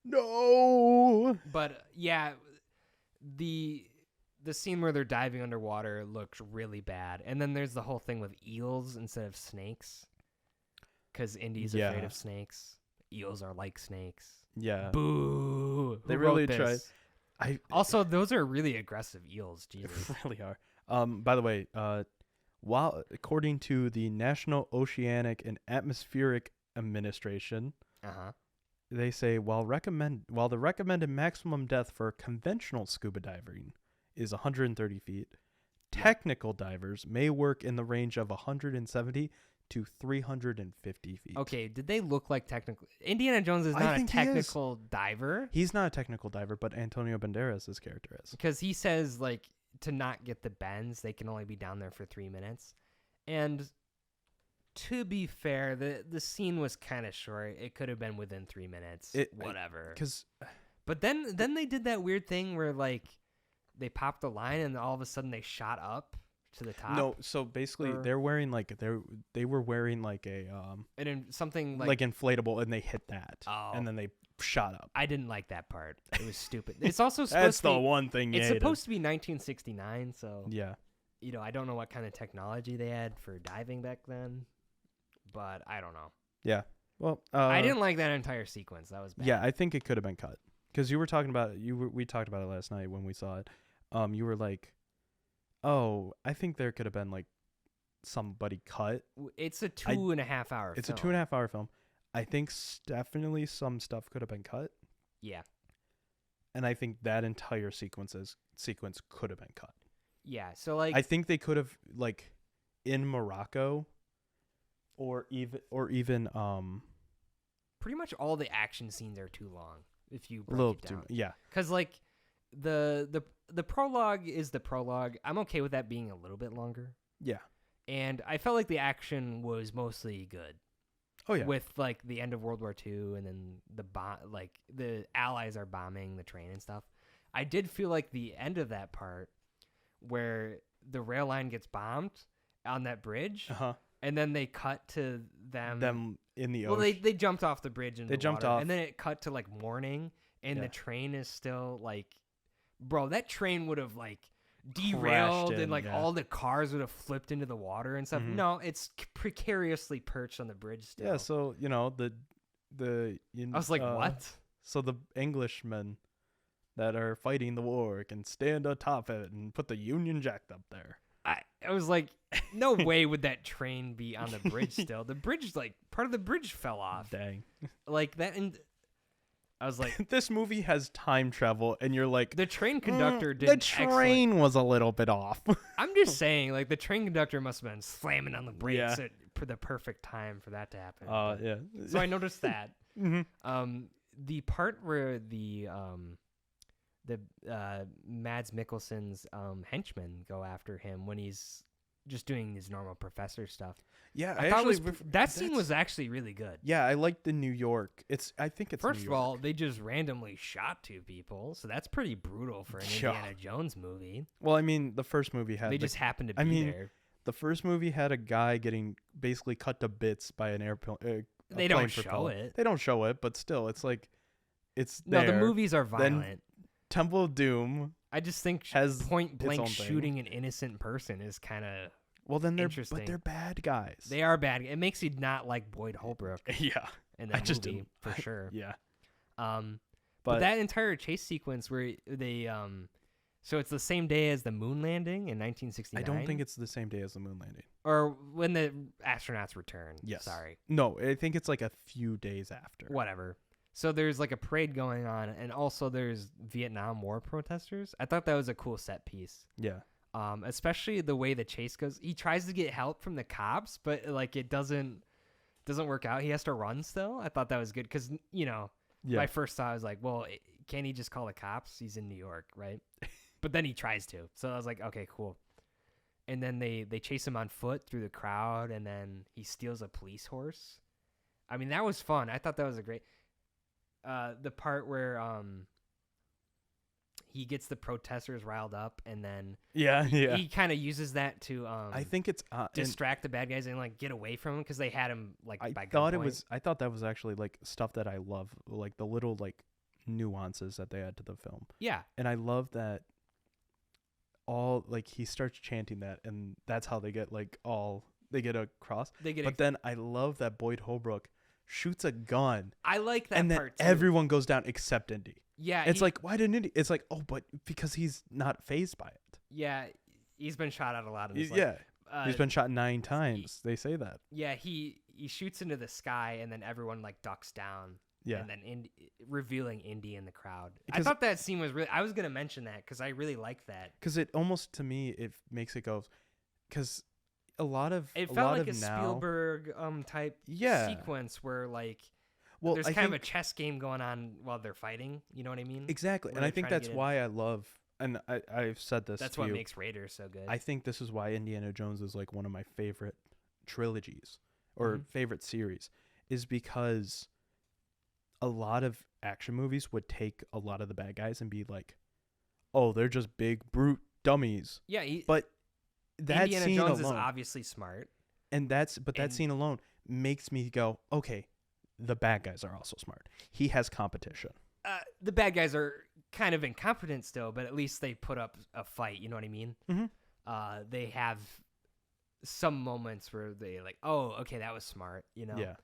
No. But yeah, the scene where they're diving underwater looks really bad. And then there's the whole thing with eels instead of snakes. Because Indy's afraid of snakes. Eels are like snakes. Yeah. Boo. They really tried. Also, those are really aggressive eels. Jesus. really are. By the way, while according to the National Oceanic and Atmospheric Administration, they say while the recommended maximum depth for conventional scuba diving is 130 feet, technical divers may work in the range of 170 to 350 feet. Okay, did they look like technical? Indiana Jones is not a technical diver. He's not a technical diver, but Antonio Banderas' character is. Because he says, like, to not get the bends, they can only be down there for 3 minutes. And to be fair, the scene was kind of short. It could have been within 3 minutes. Whatever. But then they did that weird thing where, like, they popped the line and all of a sudden they shot up to the top. No, so basically they're wearing like they were wearing like a something like inflatable, and they hit that. Oh. And then they shot up. I didn't like that part. It was stupid. It's also supposed That's to be, the one thing you It's hated. supposed to be 1969, so yeah. You know, I don't know what kind of technology they had for diving back then, but I don't know. Yeah. Well, I didn't like that entire sequence. That was bad. Yeah, I think it could have been cut. Cuz you were talking about we talked about it last night when we saw it. You were like, "Oh, I think there could have been like somebody cut." It's a 2.5 hour It's film. a 2.5 hour film. I think definitely some stuff could have been cut. Yeah. And I think that entire sequence could have been cut. Yeah, so like I think they could have like in Morocco or even pretty much all the action scenes are too long if you a little break it down. yeah. Cuz like the prologue is the prologue. I'm okay with that being a little bit longer. Yeah. And I felt like the action was mostly good. Oh yeah. With like the end of World War II and then the Allies are bombing the train and stuff. I did feel like the end of that part where the rail line gets bombed on that bridge, and then they cut to them in the ocean. Well, they jumped off the bridge and they jumped off, and then it cut to like morning, and the train is still like, bro, that train would have like derailed and like all the cars would have flipped into the water and stuff. No, it's precariously perched on the bridge still. Yeah, so you know I was like, what? So the Englishmen that are fighting the war can stand atop it and put the Union Jack up there. I was like, no way would that train be on the bridge still. The bridge, like, part of the bridge fell off. Dang. Like, that, and I was like... This movie has time travel, and you're like... The train conductor did... The train was a little bit off. I'm just saying, like, the train conductor must have been slamming on the brakes for the perfect time for that to happen. Yeah. So I noticed that. The part where the Mads Mikkelsen's henchmen go after him when he's just doing his normal professor stuff. Yeah, I thought that scene was actually really good. Yeah, I like the New York. I think it's first New of York. all, they just randomly shot 2 people, so that's pretty brutal for an Indiana Jones movie. Well, I mean, the first movie had just happened to be there. The first movie had a guy getting basically cut to bits by an airplane. They don't show it. They don't show it, but still, it's like it's no. there. The movies are violent. Then Temple of Doom. I just think has point blank shooting an innocent person is kind of interesting. But they're bad guys. They are bad. It makes you not like Boyd Holbrook. Yeah, in that movie for sure. Yeah. But that entire chase sequence where they so it's the same day as the moon landing in 1969. I don't think it's the same day as the moon landing. Or when the astronauts return. Yes. Sorry. No, I think it's like a few days after. Whatever. So there's like a parade going on, and also there's Vietnam War protesters. I thought that was a cool set piece. Yeah. Especially the way the chase goes. He tries to get help from the cops, but like it doesn't work out. He has to run still. I thought that was good because my first thought was like, well, can't he just call the cops? He's in New York, right? But then he tries to. So I was like, okay, cool. And then they chase him on foot through the crowd, and then he steals a police horse. I mean, that was fun. I thought that was a great. The part where he gets the protesters riled up, and then he kind of uses that to I think it's distract the bad guys and like get away from him because they had him like by gunpoint. I thought that was actually like stuff that I love, like the little like nuances that they add to the film. Yeah, and I love that. All like he starts chanting that, and that's how they get across. But then I love that Boyd Holbrook shoots a gun, I like that and then part too. everyone goes down except Indy. Yeah, It's like, why didn't Indy? It's like, oh, but because he's not phased by it. Yeah, he's been shot at a lot. And Yeah, he's been shot 9 times. They say that. Yeah, he shoots into the sky, and then everyone like ducks down. Yeah, and then revealing Indy in the crowd. Because I thought that scene was really. I was gonna mention that because I really like that. Because it almost, to me, it makes it go. Because a lot of it felt like a now, Spielberg type sequence where like there's kind of a chess game going on while they're fighting. You know what I mean? Exactly, and I think that's why I love. And I've said this. That's what makes Raiders so good. I think this is why Indiana Jones is like one of my favorite trilogies or favorite series, is because a lot of action movies would take a lot of the bad guys and be like, oh, they're just big brute dummies. Yeah, but that Indiana scene Jones alone, is obviously smart, and that scene alone makes me go, okay, the bad guys are also smart. He has competition. The bad guys are kind of incompetent still, but at least they put up a fight. You know what I mean? Mm-hmm. They have some moments where they like, oh, okay, that was smart. You know? Yeah.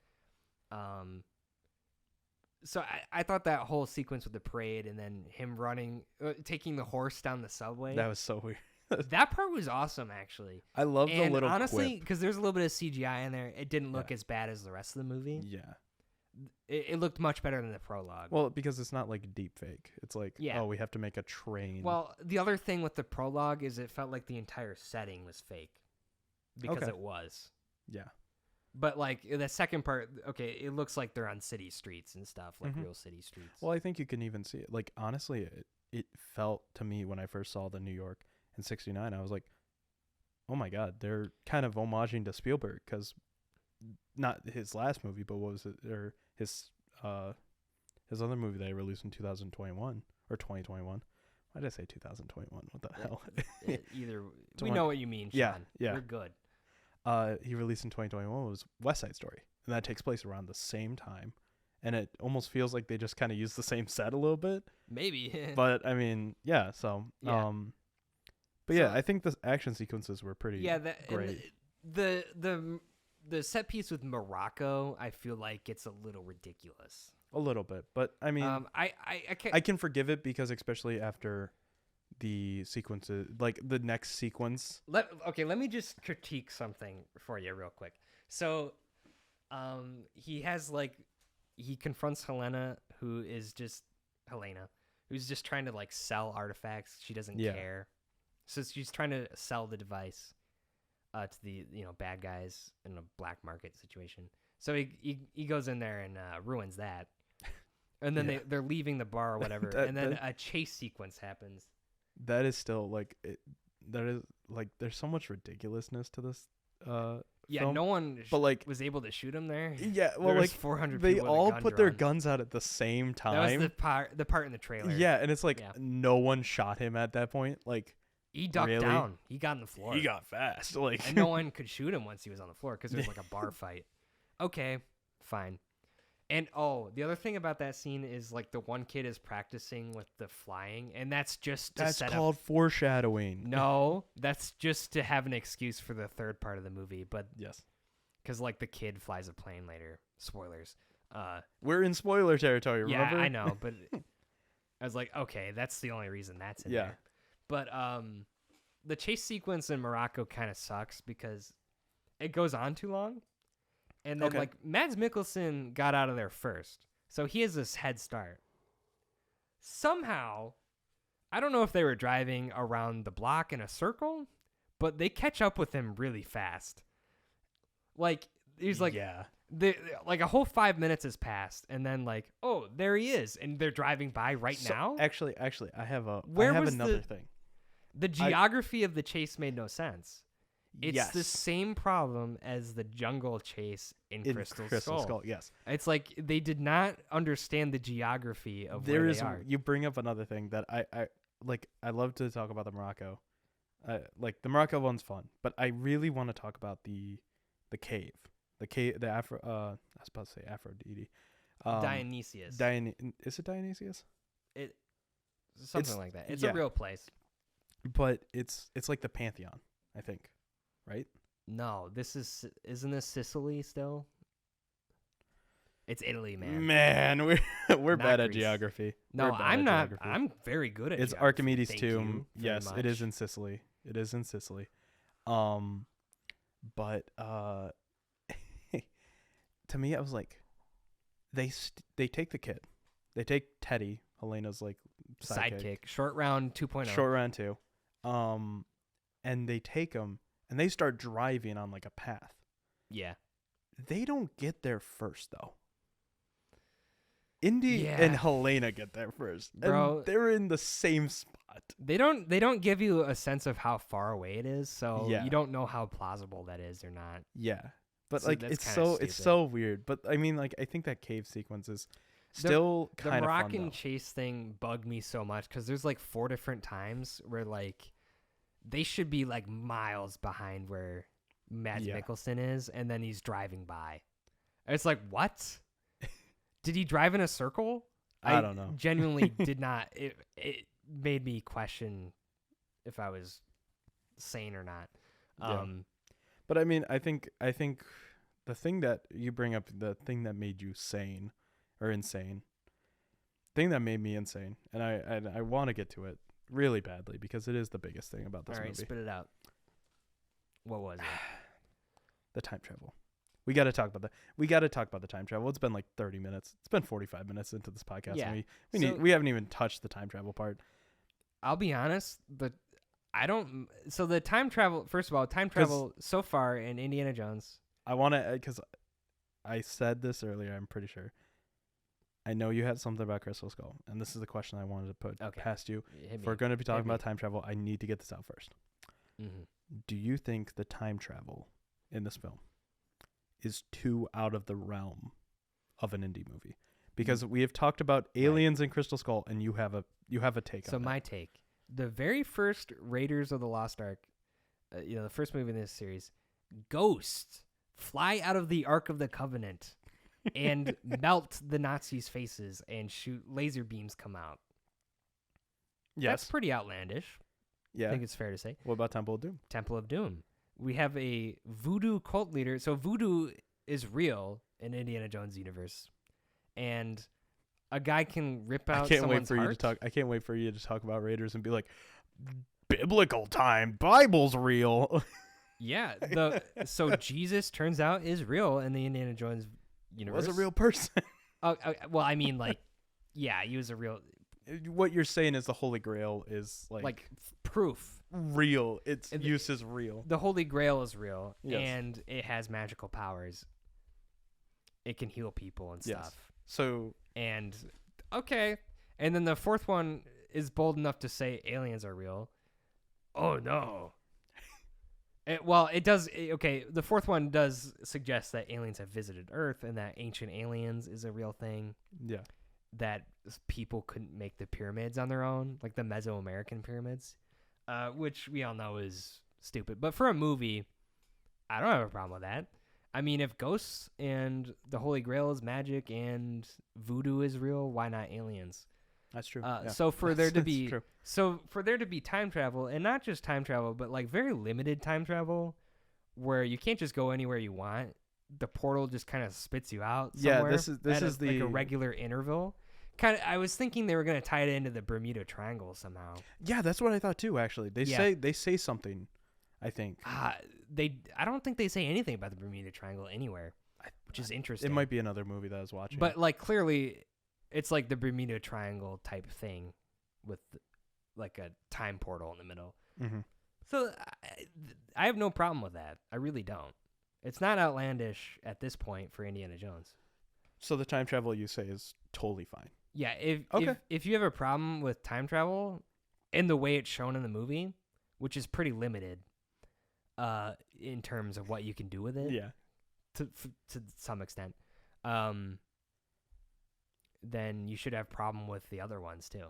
So I thought that whole sequence with the parade and then him running, taking the horse down the subway. That was so weird. That part was awesome, actually. I love the little honestly, because there's a little bit of CGI in there, it didn't look as bad as the rest of the movie. Yeah. It looked much better than the prologue. Well, because it's not like deep fake. It's like, oh, we have to make a train. Well, the other thing with the prologue is it felt like the entire setting was fake. Because it was. Yeah. But like the second part, okay, it looks like they're on city streets and stuff, like real city streets. Well, I think you can even see it. Like, honestly, it felt to me when I first saw the New York in '69, I was like, oh my God, they're kind of homaging to Spielberg, because not his last movie, but what was it? Or his other movie that he released in 2021 or 2021. Why did I say 2021? What the hell? Either we know what you mean, Sean. Yeah. We're good. He released in 2021 was West Side Story, and that takes place around the same time, and it almost feels like they just kind of use the same set a little bit. Maybe. But I mean, yeah. So, but yeah, I think the action sequences were pretty great. The set piece with Morocco, I feel like gets a little ridiculous. A little bit, but I mean, I can forgive it, because especially after the sequences, like the next sequence. Let me just critique something for you real quick. So, he confronts Helena, who's just trying to like sell artifacts. She doesn't care, so she's trying to sell the device to the bad guys in a black market situation. So he goes in there and ruins that, and then they're leaving the bar or whatever, and then a chase sequence happens. That is still like that is like there's so much ridiculousness to this. Film. No one was able to shoot him there. Yeah, well, there like 400 they people all put their guns out at the same time. That was the part in the trailer. Yeah, and it's like no one shot him at that point. Like, he ducked down. He got on the floor. He got fast. Like, and no one could shoot him once he was on the floor because it was like a bar fight. Okay, fine. And the other thing about that scene is like the one kid is practicing with the flying, and that's just to set called foreshadowing. No, that's just to have an excuse for the third part of the movie. But yes, because like the kid flies a plane later. Spoilers. We're in spoiler territory. Remember? Yeah, I know, but I was like, okay, that's the only reason that's in there. But the chase sequence in Morocco kind of sucks because it goes on too long. And then, like, Mads Mikkelsen got out of there first. So he has this head start. Somehow, I don't know if they were driving around the block in a circle, but they catch up with him really fast. Like, he's like, like a whole 5 minutes has passed. And then, like, oh, there he is. And they're driving by now. Actually, I have another thing. The geography of the chase made no sense. It's the same problem as the jungle chase in Crystal Skull. Yes, it's like they did not understand the geography of where they are. You bring up another thing that I like. I love to talk about the Morocco. Like the Morocco one's fun, but I really want to talk about the cave. The Afro. I was about to say Aphrodite. Dionysius. Is it Dionysius? Something like that. It's a real place. But it's like the Pantheon, I think. Right? No, isn't this Sicily still? It's Italy, man. Man, we're Not bad at Greece. geography. No, We're bad I'm at not. geography. I'm very good at It's geography. Archimedes' Thank tomb. you very Yes, much. it is in Sicily. It is in Sicily. But to me, I was like, they take the kid, they take Teddy, Helena's like Sidekick. Short round 2.0. short round 2, and they take him and they start driving on like a path. Yeah. They don't get there first though. Indy Yeah. and Helena get there first, Bro. and they're in the same spot. They don't give you a sense of how far away it is, so Yeah. you don't know how plausible that is or not. Yeah, but So like that's it's kinda it's stupid. so weird. But I mean, like I think that cave sequence is still The kind of fun Moroccan though. chase thing bugged me so much because there's like 4 different times where like they should be like miles behind where Mads Yeah. Mikkelsen is, and then he's driving by. It's like, what? Did he drive in a circle? I don't know. Genuinely did not. It made me question if I was sane or not. Yeah. But I mean, I think the thing that you bring up, the thing that made you sane or insane, thing that made me insane, and I want to get to it really badly because it is the biggest thing about this All right, movie. spit it out. What was it? The time travel. We got to talk about that. We got to talk about the time travel. It's been like 30 minutes. It's been 45 minutes into this podcast. Yeah. And we haven't even touched the time travel part. I'll be honest. So the time travel. First of all, time travel so far in Indiana Jones. I want to, because I said this earlier, I'm pretty sure. I know you had something about Crystal Skull, and this is the question I wanted to put past you. Hit If we're me. going to be talking Hit me. about time travel, I need to get this out first. Mm-hmm. Do you think the time travel in this film is too out of the realm of an indie movie? Because we have talked about aliens and Crystal Skull, and you have a take So on my take: the very first Raiders of the Lost Ark, the first movie in this series, ghosts fly out of the Ark of the Covenant and melt the Nazis' faces and shoot laser beams come out. Yes. That's pretty outlandish. Yeah. I think it's fair to say. What about Temple of Doom? Temple of Doom. We have a voodoo cult leader. So voodoo is real in Indiana Jones universe, and a guy can rip out. I can't someone's wait for heart. you to talk. I can't wait for you to talk about Raiders and be like, biblical time, Bible's real. Yeah. So Jesus turns out is real in the Indiana Jones universe. Was a real person. Well, I mean, like, yeah, he was a real What you're saying is the Holy Grail is like proof. real. Its And use is real. The Holy Grail is real, Yes. and it has magical powers. It can heal people and Yes. stuff. So And okay, and then the fourth one is bold enough to say aliens are real. Oh no. It does. Okay, the fourth one does suggest that aliens have visited Earth and that ancient aliens is a real thing. yeah, That people couldn't make the pyramids on their own, like the Mesoamerican pyramids, which we all know is stupid. But for a movie, I don't have a problem with that. I mean, if ghosts and the Holy Grail is magic and voodoo is real, why not aliens? that's true. So for there to That's be true. time travel, and not just time travel, but like very limited time travel, where you can't just go anywhere you want. The portal just kind of spits you out. Yeah, Somewhere this is like the a regular interval. Kind of, I was thinking they were gonna tie it into the Bermuda Triangle somehow. Yeah, that's what I thought too. Actually, they say something. I think I don't think they say anything about the Bermuda Triangle anywhere, which is interesting. it might be another movie that I was watching. But like clearly, it's like the Bermuda Triangle type thing, with like a time portal in the middle. mm-hmm. So I have no problem with that. I really don't. It's not outlandish at this point for Indiana Jones. So the time travel you say is totally fine. Yeah, Okay. if you have a problem with time travel in the way it's shown in the movie, which is pretty limited, in terms of what you can do with it, Yeah. to some extent, then you should have problem with the other ones too.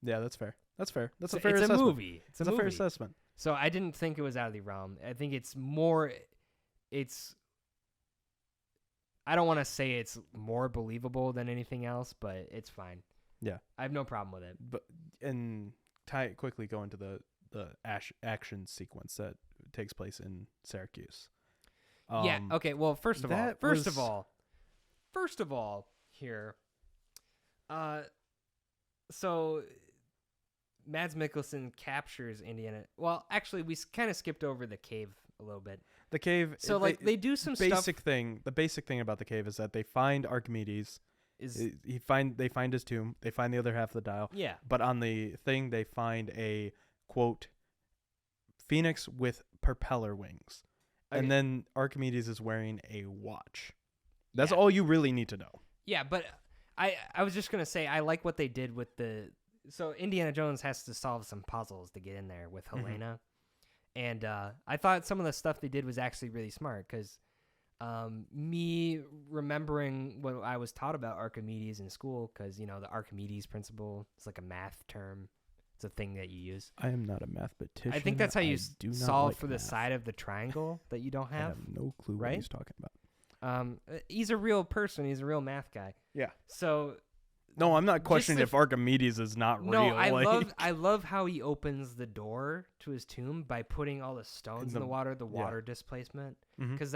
Yeah, that's fair. That's fair. That's a So fair it's assessment. a movie. It's a fair movie. assessment. So I didn't think it was out of the realm. I think it's more. I don't want to say it's more believable than anything else, but it's fine. Yeah. I have no problem with it. But quickly go into the action sequence that takes place in Syracuse. Yeah. Okay. Well, first of that all, was- first of all, here, so Mads Mikkelsen captures Indiana. Well, actually, we kind of skipped over the cave a little bit. The cave. So they do some basic stuff. thing. The basic thing about the cave is that they find Archimedes. They find his tomb. They find the other half of the dial. Yeah. But on the thing, they find a quote phoenix with propeller wings, and then Archimedes is wearing a watch. That's all you really need to know. Yeah, but I was just gonna say I like what they did with the. So Indiana Jones has to solve some puzzles to get in there with Helena, and I thought some of the stuff they did was actually really smart because. Me remembering what I was taught about Archimedes in school, because the Archimedes principle is like a math term. It's a thing that you use. I am not a mathematician. I think that's how you solve like for math. the side of the triangle that you don't have. I have no clue what he's talking about. He's a real person. He's a real math guy. Yeah. So. No, I'm not questioning if Archimedes is not real. No, I love how he opens the door to his tomb by putting all the stones in the water, water displacement, because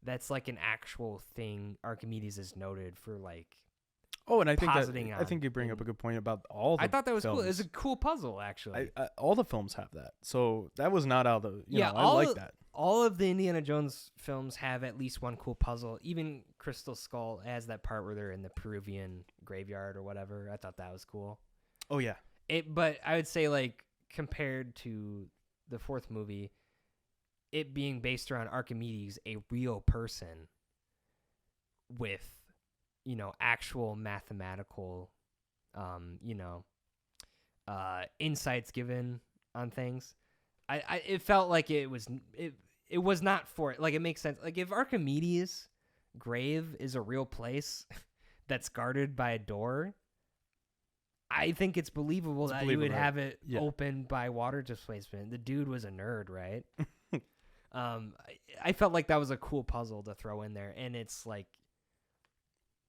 that's like an actual thing Archimedes is noted for, like. Oh, and I think you bring up a good point about all the I thought that was films. cool. It's a cool puzzle, actually. All the films have that. So that was not out of the... I like that. All of the Indiana Jones films have at least one cool puzzle. Even Crystal Skull has that part where they're in the Peruvian graveyard or whatever. I thought that was cool. Oh, yeah. But I would say, like, compared to the fourth movie, it being based around Archimedes, a real person with, actual mathematical, insights given on things. It felt like it was not for it. Like, it makes sense. Like, if Archimedes' grave is a real place that's guarded by a door, I think it's believable that you would have it opened by water displacement. The dude was a nerd, right? I felt like that was a cool puzzle to throw in there, and it's like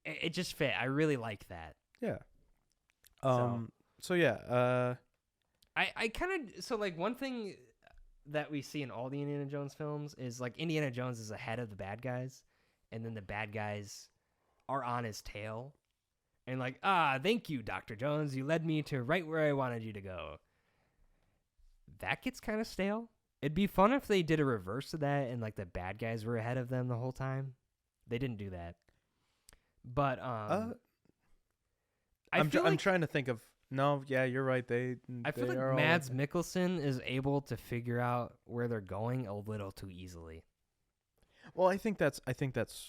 it just fit. I really like that. Yeah. So yeah. I kind of like one thing that we see in all the Indiana Jones films is like Indiana Jones is ahead of the bad guys, and then the bad guys are on his tail, and like thank you, Dr. Jones, you led me to right where I wanted you to go. That gets kind of stale. It'd be fun if they did a reverse of that and like the bad guys were ahead of them the whole time. They didn't do that. But I'm trying to think of no, yeah, you're right. I feel like Mads Mikkelsen is able to figure out where they're going a little too easily. Well, I think that's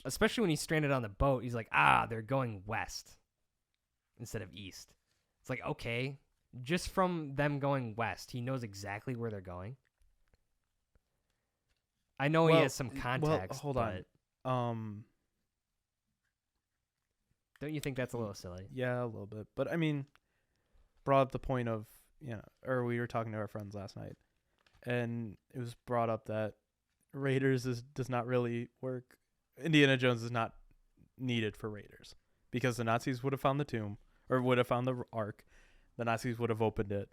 especially when he's stranded on the boat, he's like, they're going west instead of east. It's like, okay, just from them going west, he knows exactly where they're going. I know he has some context. Hold on. Don't you think that's a little silly? Yeah, a little bit. But I mean, brought up the point of, or we were talking to our friends last night, and it was brought up that Raiders does not really work. Indiana Jones is not needed for Raiders because the Nazis would have found the tomb or would have found the Ark. The Nazis would have opened it.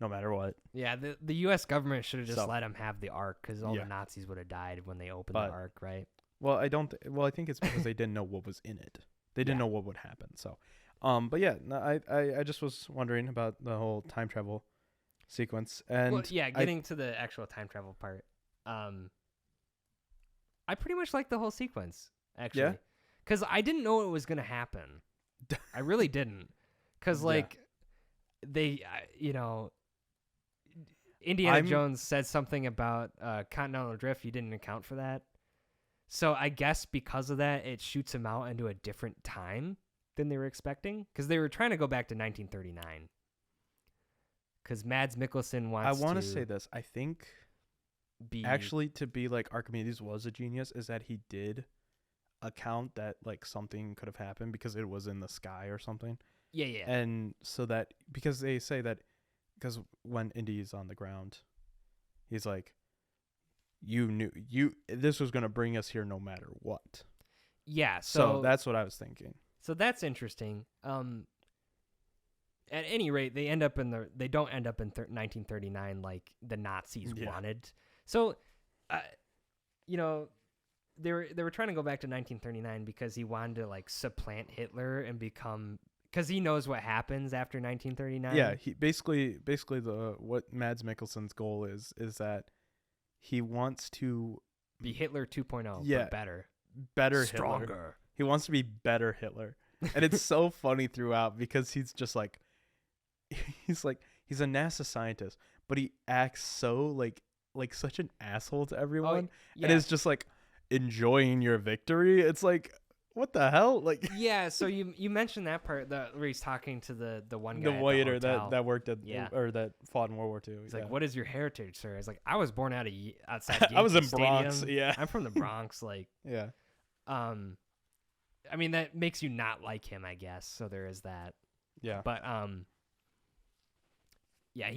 No matter what. Yeah, the U.S. government should have just let them have the Ark because all the Nazis would have died when they opened the Ark, right? Well, I think it's because they didn't know what was in it. They didn't know what would happen. So, but yeah, no, I just was wondering about the whole time travel sequence. And getting to the actual time travel part. I pretty much like the whole sequence, actually. Yeah? Because I didn't know it was going to happen. I really didn't. Because, they, Indiana Jones said something about continental drift. You didn't account for that. So I guess because of that, it shoots him out into a different time than they were expecting. Because they were trying to go back to 1939. Because Mads Mikkelsen wants I want to say this. I think actually to be like Archimedes was a genius is that he did account that like something could have happened because it was in the sky or something. Yeah. And so that because they say that because when Indy is on the ground, he's like, this was going to bring us here no matter what. Yeah. So that's what I was thinking. So that's interesting. At any rate, they don't end up in 1939 like the Nazis wanted. So, they were trying to go back to 1939 because he wanted to like supplant Hitler and become, because he knows what happens after 1939. Yeah, he basically the what Mads Mikkelsen's goal is that he wants to be Hitler 2.0, Yeah. but better. Hitler. Stronger. He wants to be better Hitler. And it's so funny throughout because he's just like he's a NASA scientist, but he acts so like such an asshole to everyone Yeah. and is just like enjoying your victory. It's like, what the hell? Like Yeah, so you mentioned that part where he's talking to the one guy the at waiter the hotel. that worked at Yeah. or that fought in World War II. He's yeah. like, "What is your heritage, sir?" I was like, "I was born outside I was in Yankee Bronx. Stadium. Yeah. I'm from the Bronx." Like, Yeah. I mean, that makes you not like him, I guess. So there is that. Yeah. But yeah,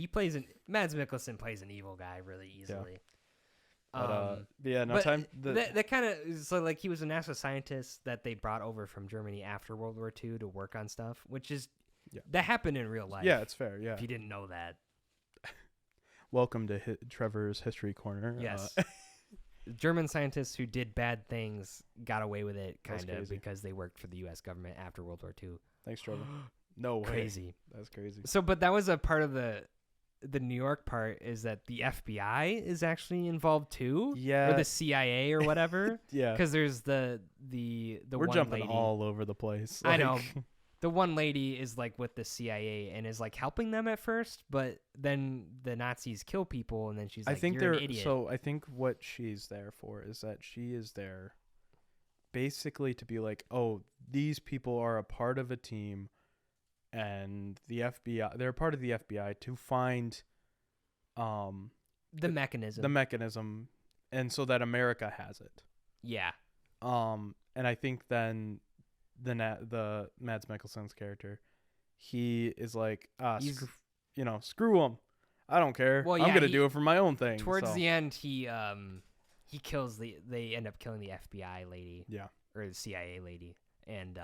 Mads Mikkelsen plays an evil guy really easily. But, yeah, no but time. That kind of so like he was a NASA scientist that they brought over from Germany after World War II to work on stuff, which is that happened in real life. Yeah, it's fair. Yeah. If you didn't know that. Welcome to Trevor's History Corner. Yes. German scientists who did bad things got away with it kind of because they worked for the U.S. government after World War II. Thanks, Trevor. No way. Crazy. That's crazy. So, but that was a part of the New York part is that the FBI is actually involved too. Yeah. Or the CIA or whatever. Yeah. Because there's the We're one jumping lady. all over the place. I know. The one lady is like with the CIA and is like helping them at first, but then the Nazis kill people and then she's like, "You're an idiot." So I think what she's there for is that she is there basically to be like, oh, these people are a part of a team and the FBI, they're part of the FBI to find the mechanism and so that America has it. Yeah. And I think then the Mads Mikkelsen's character, he is like, screw him. I don't care. Well, I'm gonna do it for my own thing. Towards the end, he kills they end up killing the FBI lady. Yeah. Or the CIA lady, and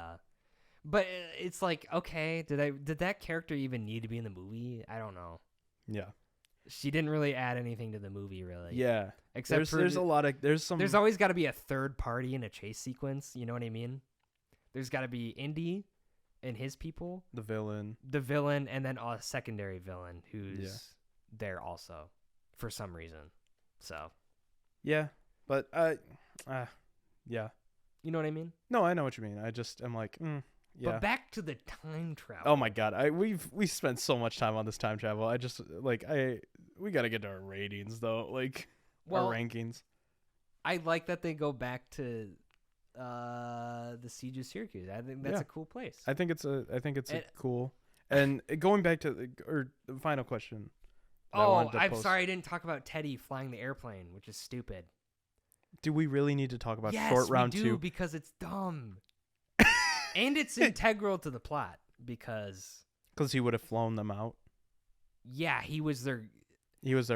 but it's like, okay, did that character even need to be in the movie? I don't know. Yeah. She didn't really add anything to the movie, really. Yeah. Except there's always got to be a third party in a chase sequence. You know what I mean? There's got to be Indy and his people, the villain, and then a secondary villain who's there also for some reason. So. Yeah, but yeah. You know what I mean? No, I know what you mean. I'm like, yeah. But back to the time travel. Oh my god, we spent so much time on this time travel. We gotta get to our ratings though, our rankings. I like that they go back to the Siege of Syracuse. I think that's a cool place. I think it's cool. And going back to the final question. I'm sorry I didn't talk about Teddy flying the airplane, which is stupid. Do we really need to talk about yes, short round we do, 2? Because it's dumb. And it's integral to the plot because he would have flown them out. Yeah, he was there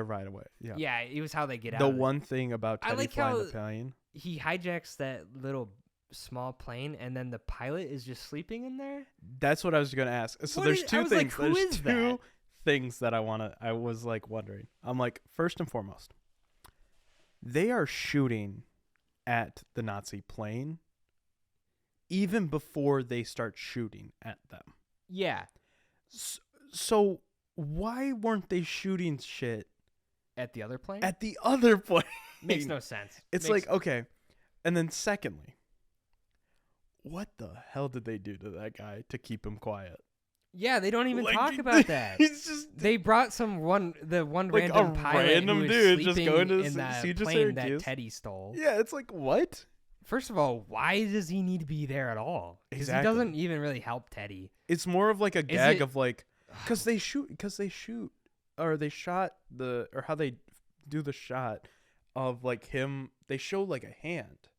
right away. Yeah. Yeah, it was how they get out. The one thing about Teddy flying the plane, he hijacks that little small plane and then the pilot is just sleeping in there. That's what I was going to ask. So there's two things. There's two things that I was like wondering. I'm like, first and foremost, they are shooting at the Nazi plane even before they start shooting at them. Yeah. So why weren't they shooting shit at the other plane? At the other plane. Makes no sense. It's like, okay. And then secondly, what the hell did they do to that guy to keep him quiet? Yeah, they don't even talk about that. They brought the one random pilot random who was dude just going to in that Siege of plane Syracuse. that Teddy stole. Yeah, it's like, what? First of all, why does he need to be there at all? Because he doesn't even really help Teddy. It's more of like a gag of like, because they shot how they do the shot of like him. They show like a hand.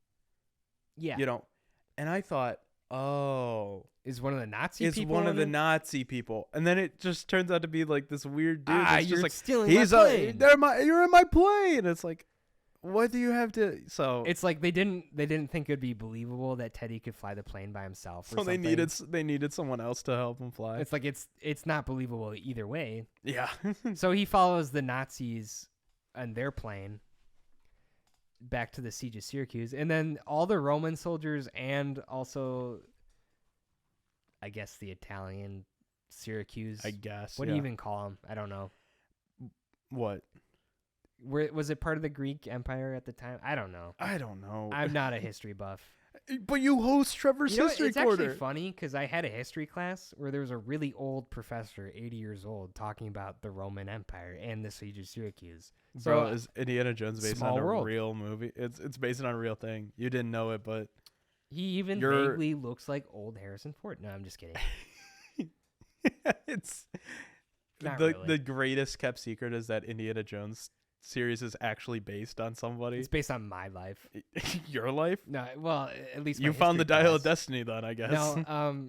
Yeah. And I thought, oh, is one of the Nazi people? It's one of the Nazi people. And then it just turns out to be like this weird dude. That's you're just like, stealing my plane. You're in my plane. It's like, what do you have to? So it's like they didn't think it'd be believable that Teddy could fly the plane by himself. So they needed someone else to help him fly. It's like it's not believable either way. Yeah. So he follows the Nazis on their plane back to the siege of Syracuse, and then all the Roman soldiers and also, I guess, the Italian Syracuse. I guess. What do you even call them? I don't know. What? Was it part of the Greek Empire at the time? I don't know. I don't know. I'm not a history buff. But you host Trevor's History It's Corner. actually funny because I had a history class where there was a really old professor, 80 years old, talking about the Roman Empire and the siege of Syracuse. Bro, is Indiana Jones based small on a world. real movie? It's based on a real thing. You didn't know it, but He even vaguely looks like old Harrison Ford. No, I'm just kidding. it's Not the really. the greatest kept secret is that Indiana Jones series is actually based on somebody. It's based on my life. Your life? No, well, at least my You found the history dial of class. destiny then, I guess. No,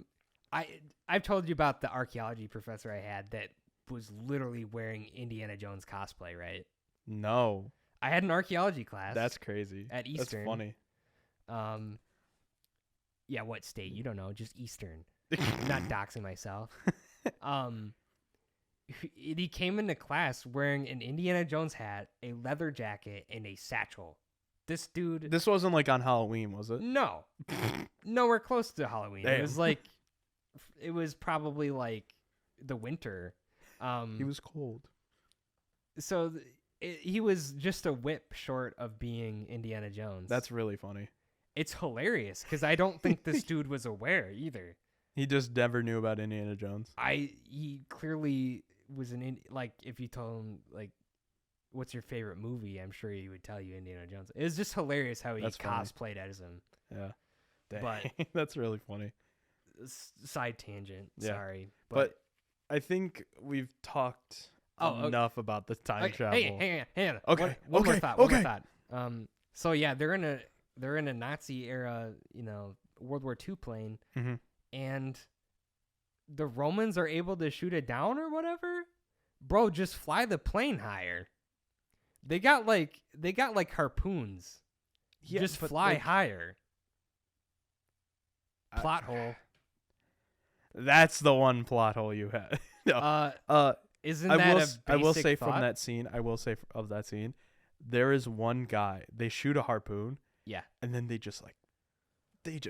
I've told you about the archaeology professor I had that was literally wearing Indiana Jones cosplay, right? No. I had an archaeology class. That's crazy. At Eastern. That's funny. Yeah, what state? You don't know, just Eastern. I'm not doxing myself. He came into class wearing an Indiana Jones hat, a leather jacket, and a satchel. This dude. This wasn't like on Halloween, was it? No, nowhere close to Halloween. Damn. It was like, it was probably like the winter. He was cold. So he was just a whip short of being Indiana Jones. That's really funny. It's hilarious because I don't think this dude was aware either. He just never knew about Indiana Jones. He clearly was like, if you told him like, what's your favorite movie, I'm sure he would tell you Indiana Jones. It was just hilarious how he That's funny. cosplayed as him. Yeah. Dang. But that's really funny. Side tangent. Yeah. Sorry, But I think we've talked enough about the time travel. Hey, hang on. Okay. One more Okay. thought. Okay. One more thought. So yeah, they're in a Nazi era, World War II plane, Mhm. and the Romans are able to shoot it down or whatever. Bro, just fly the plane higher. They got like harpoons. Yeah, just but, fly like, higher. Plot hole. That's the one plot hole you had. No. Isn't that a basic I will say thought? from that scene, of that scene, there is one guy. They shoot a harpoon. Yeah. And then they just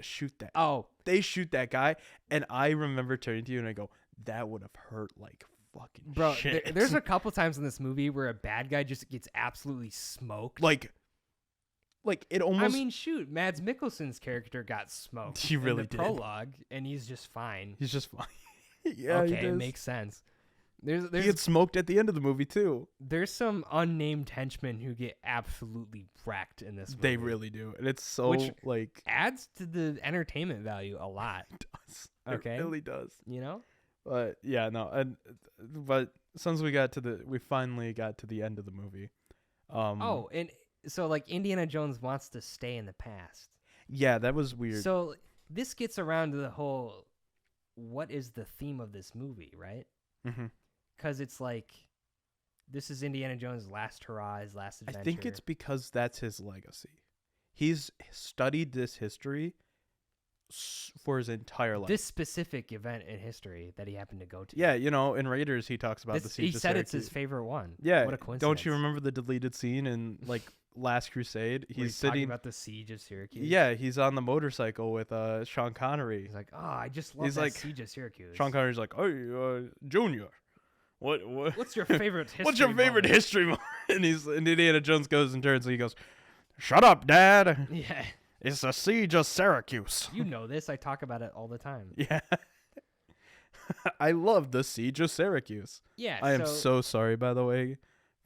shoot that. Oh, They shoot that guy, and I remember turning to you and I go, "That would have hurt like fucking bro, shit." there's a couple times in this movie where a bad guy just gets absolutely smoked. like it almost. I mean, shoot, Mads Mikkelsen's character got smoked. He really in the did. prologue, and he's just fine. he's just fine. Yeah, okay, he it does. makes sense. He gets smoked at the end of the movie too. There's some unnamed henchmen who get absolutely wrecked in this movie. They really do, and it's so Which like adds to the entertainment value a lot. it does. Okay. It really does. You know? But yeah, no, but since we finally got to the end of the movie. And so like Indiana Jones wants to stay in the past. Yeah, that was weird. So this gets around to the whole, what is the theme of this movie, right? Mm-hmm. Because it's like, this is Indiana Jones' last hurrah, his last adventure. I think it's because that's his legacy. He's studied this history for his entire life. This specific event in history that he happened to go to. Yeah, in Raiders he talks about the siege He of said it's Syracuse. his favorite one. Yeah, What a coincidence. don't you remember the deleted scene in like Last Crusade? Where He's talking sitting. about the siege of Syracuse. Yeah, he's on the motorcycle with Sean Connery. He's like, oh, I just love He's that like, siege of Syracuse. Sean Connery's like, "Oh, Junior, what? What's your favorite history What's your favorite moment?" history moment?" And Indiana Jones goes and turns and he goes, "Shut up, Dad. Yeah. It's the siege of Syracuse." You know this. I talk about it all the time. Yeah. I love the siege of Syracuse. Yeah. I am so sorry, by the way,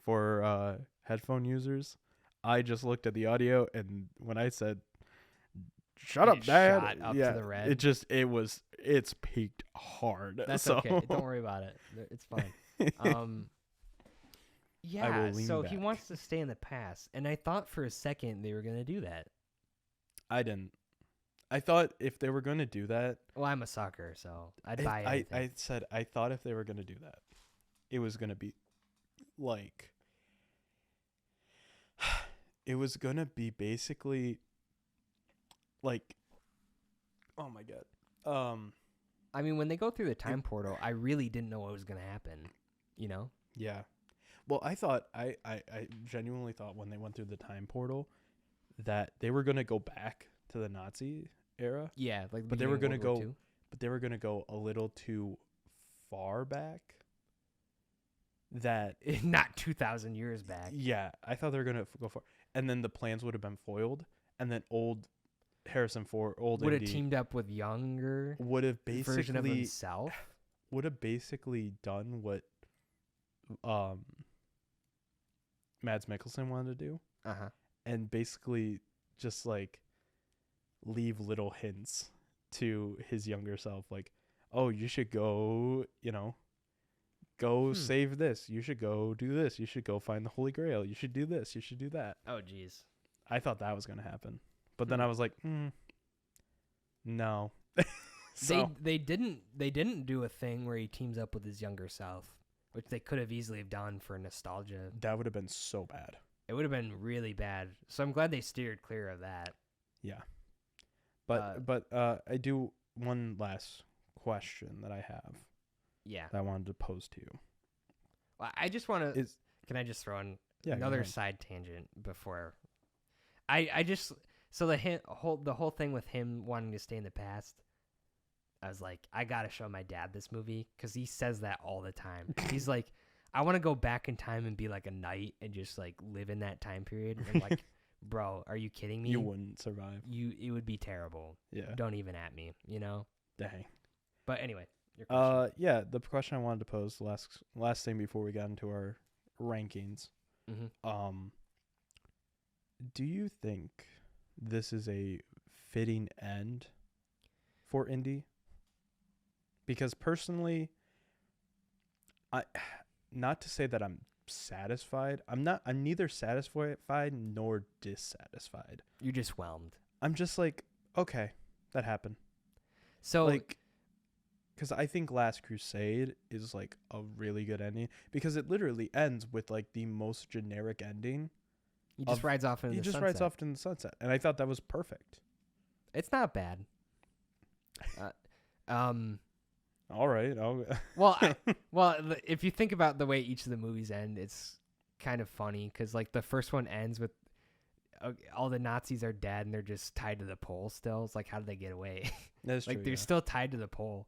for headphone users. I just looked at the audio, and when I said, "Shut up, It Dad," shot up to yeah, the red. it's peaked hard. That's so. okay. Don't worry about it. It's fine. Yeah, will lean so he back. wants to stay in the past, and I thought for a second they were gonna do that. I didn't. I thought if they were going to do that, Well, I'm a sucker, so I'd buy anything. I said I thought if they were going to do that, it was going to be like it was going to be basically like, oh my god. I mean, when they go through the time portal, I really didn't know what was gonna happen. You know? Yeah. Well, I thought I genuinely thought when they went through the time portal that they were gonna go back to the Nazi era, Yeah, like the but they were beginning of gonna World War go, but they were gonna go a little too far back. That II. Not 2,000 years back. yeah, I thought they were gonna go far, and then the plans would have been foiled, and then old Harrison Ford, old Would have Indy, teamed up with younger would have version of basically himself. done what Mads Mikkelsen wanted to do, Uh-huh. and basically just like leave little hints to his younger self, like, oh, you should go, go save this. You should go do this. You should go find the Holy Grail. You should do this. You should do that. Oh, jeez. I thought that was gonna happen, but then I was like, no. So They didn't do a thing where he teams up with his younger self, which they could have easily have done for nostalgia. that would have been so bad. It would have been really bad. So I'm glad they steered clear of that. Yeah. But I do one last question that I have Yeah. that I wanted to pose to you. Well, I just want to. Is Can I just throw in Yeah, go another ahead. side tangent before? I just so the whole thing with him wanting to stay in the past. I was like, I gotta show my dad this movie because he says that all the time. He's like, I want to go back in time and be like a knight and just like live in that time period. And I'm like, bro, are you kidding me? You wouldn't survive. It would be terrible. Yeah. Don't even at me, Dang. But anyway, your question. Yeah, the question I wanted to pose, the last thing before we got into our rankings. Mm-hmm. Do you think this is a fitting end for Indy? Because personally, not to say that I'm satisfied. I'm neither satisfied nor dissatisfied. You're just whelmed. I'm just like, okay, that happened. So Like, because I think Last Crusade is like a really good ending because it literally ends with like the most generic ending. he just rides off into He the just sunset. rides off in the sunset, and I thought that was perfect. It's not bad. All right, If you think about the way each of the movies end, it's kind of funny because like the first one ends with all the Nazis are dead and they're just tied to the pole still. It's like, how did they get away? that's Like true. they're still tied to the pole.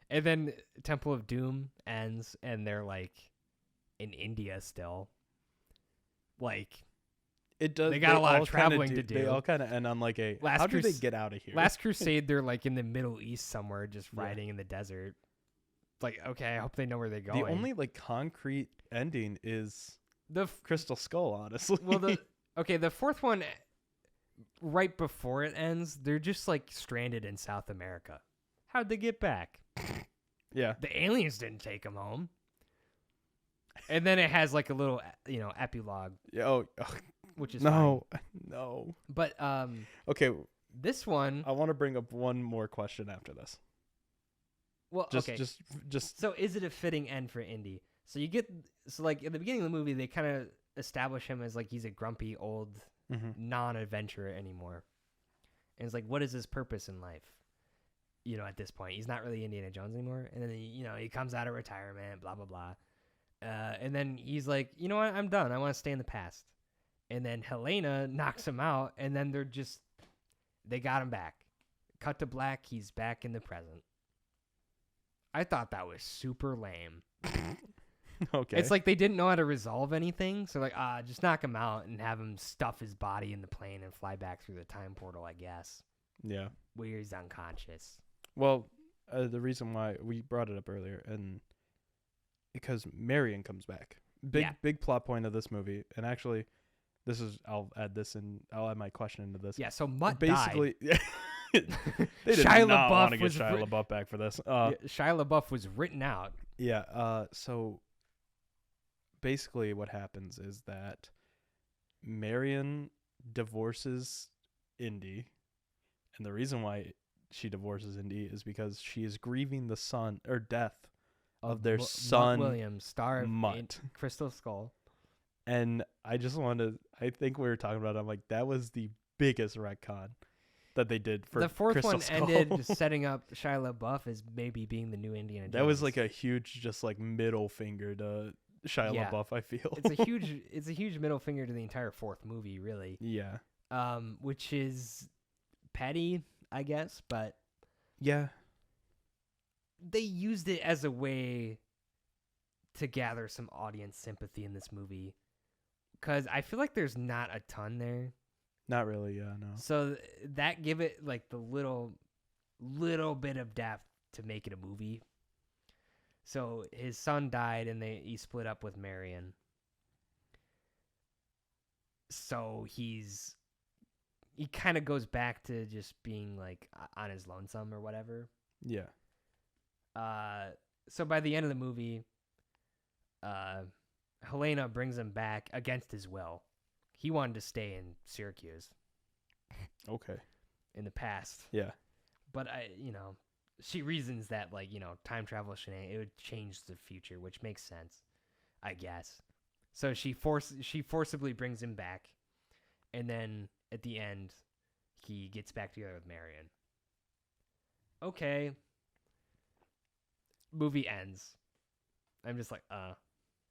And then Temple of Doom ends and they're like in India still. Like It does. they got a lot of all kinda traveling to do. They all kind of end on like a. Last how did they Crus- get out of here? Last Crusade, they're like in the Middle East somewhere, just Yeah. riding in the desert. It's like, okay, I hope they know where they're going. The only like concrete ending is the Crystal Skull. Honestly, the fourth one, right before it ends, they're just like stranded in South America. How'd they get back? yeah, The aliens didn't take them home. And then it has like a little, epilogue, yeah. Oh, which is no, fine. no. But Okay, this one, I want to bring up one more question after this. well, Just, okay. just. So is it a fitting end for Indy? So like at the beginning of the movie, they kind of establish him as like he's a grumpy old non-adventurer anymore. And it's like, what is his purpose in life? At this point, he's not really Indiana Jones anymore. And then he comes out of retirement, blah blah blah. And then he's like, you know what? I'm done. I want to stay in the past. And then Helena knocks him out, and then they got him back. Cut to black. He's back in the present. I thought that was super lame. Okay. It's like they didn't know how to resolve anything. So like, just knock him out and have him stuff his body in the plane and fly back through the time portal, I guess. Yeah. Where he's unconscious. Well, the reason why we brought it up earlier, and because Marion comes back, big plot point of this movie, and actually, I'll add my question into this. Yeah. So Mutt Basically, died. they did Shia not LaBeouf want to get was Shia LaBeouf back for this. Shia LaBeouf was written out. Yeah. So basically, what happens is that Marion divorces Indy, and the reason why she divorces Indy is because she is grieving the death of their son, Mutt Williams, star of Mutt. Crystal Skull. And I think we were talking about it, I'm like, that was the biggest retcon that they did for the fourth Crystal one Skull. ended setting up Shia LaBeouf as maybe being the new Indiana Jones. That was like a huge, just like middle finger to Shia Yeah. LaBeouf, I feel. It's a huge middle finger to the entire fourth movie, really. Yeah. which is petty, I guess, but Yeah. they used it as a way to gather some audience sympathy in this movie. Because I feel like there's not a ton there. Not really. Yeah. No. So that give it like the little bit of depth to make it a movie. So his son died and he split up with Marion. So he kind of goes back to just being like on his lonesome or whatever. Yeah. So by the end of the movie, Helena brings him back against his will. He wanted to stay in Syracuse Okay. in the past, Yeah. but she reasons that time travel it would change the future, which makes sense, I guess. So she forcibly brings him back, and then at the end, he gets back together with Marion. Okay. Movie ends. I'm just like,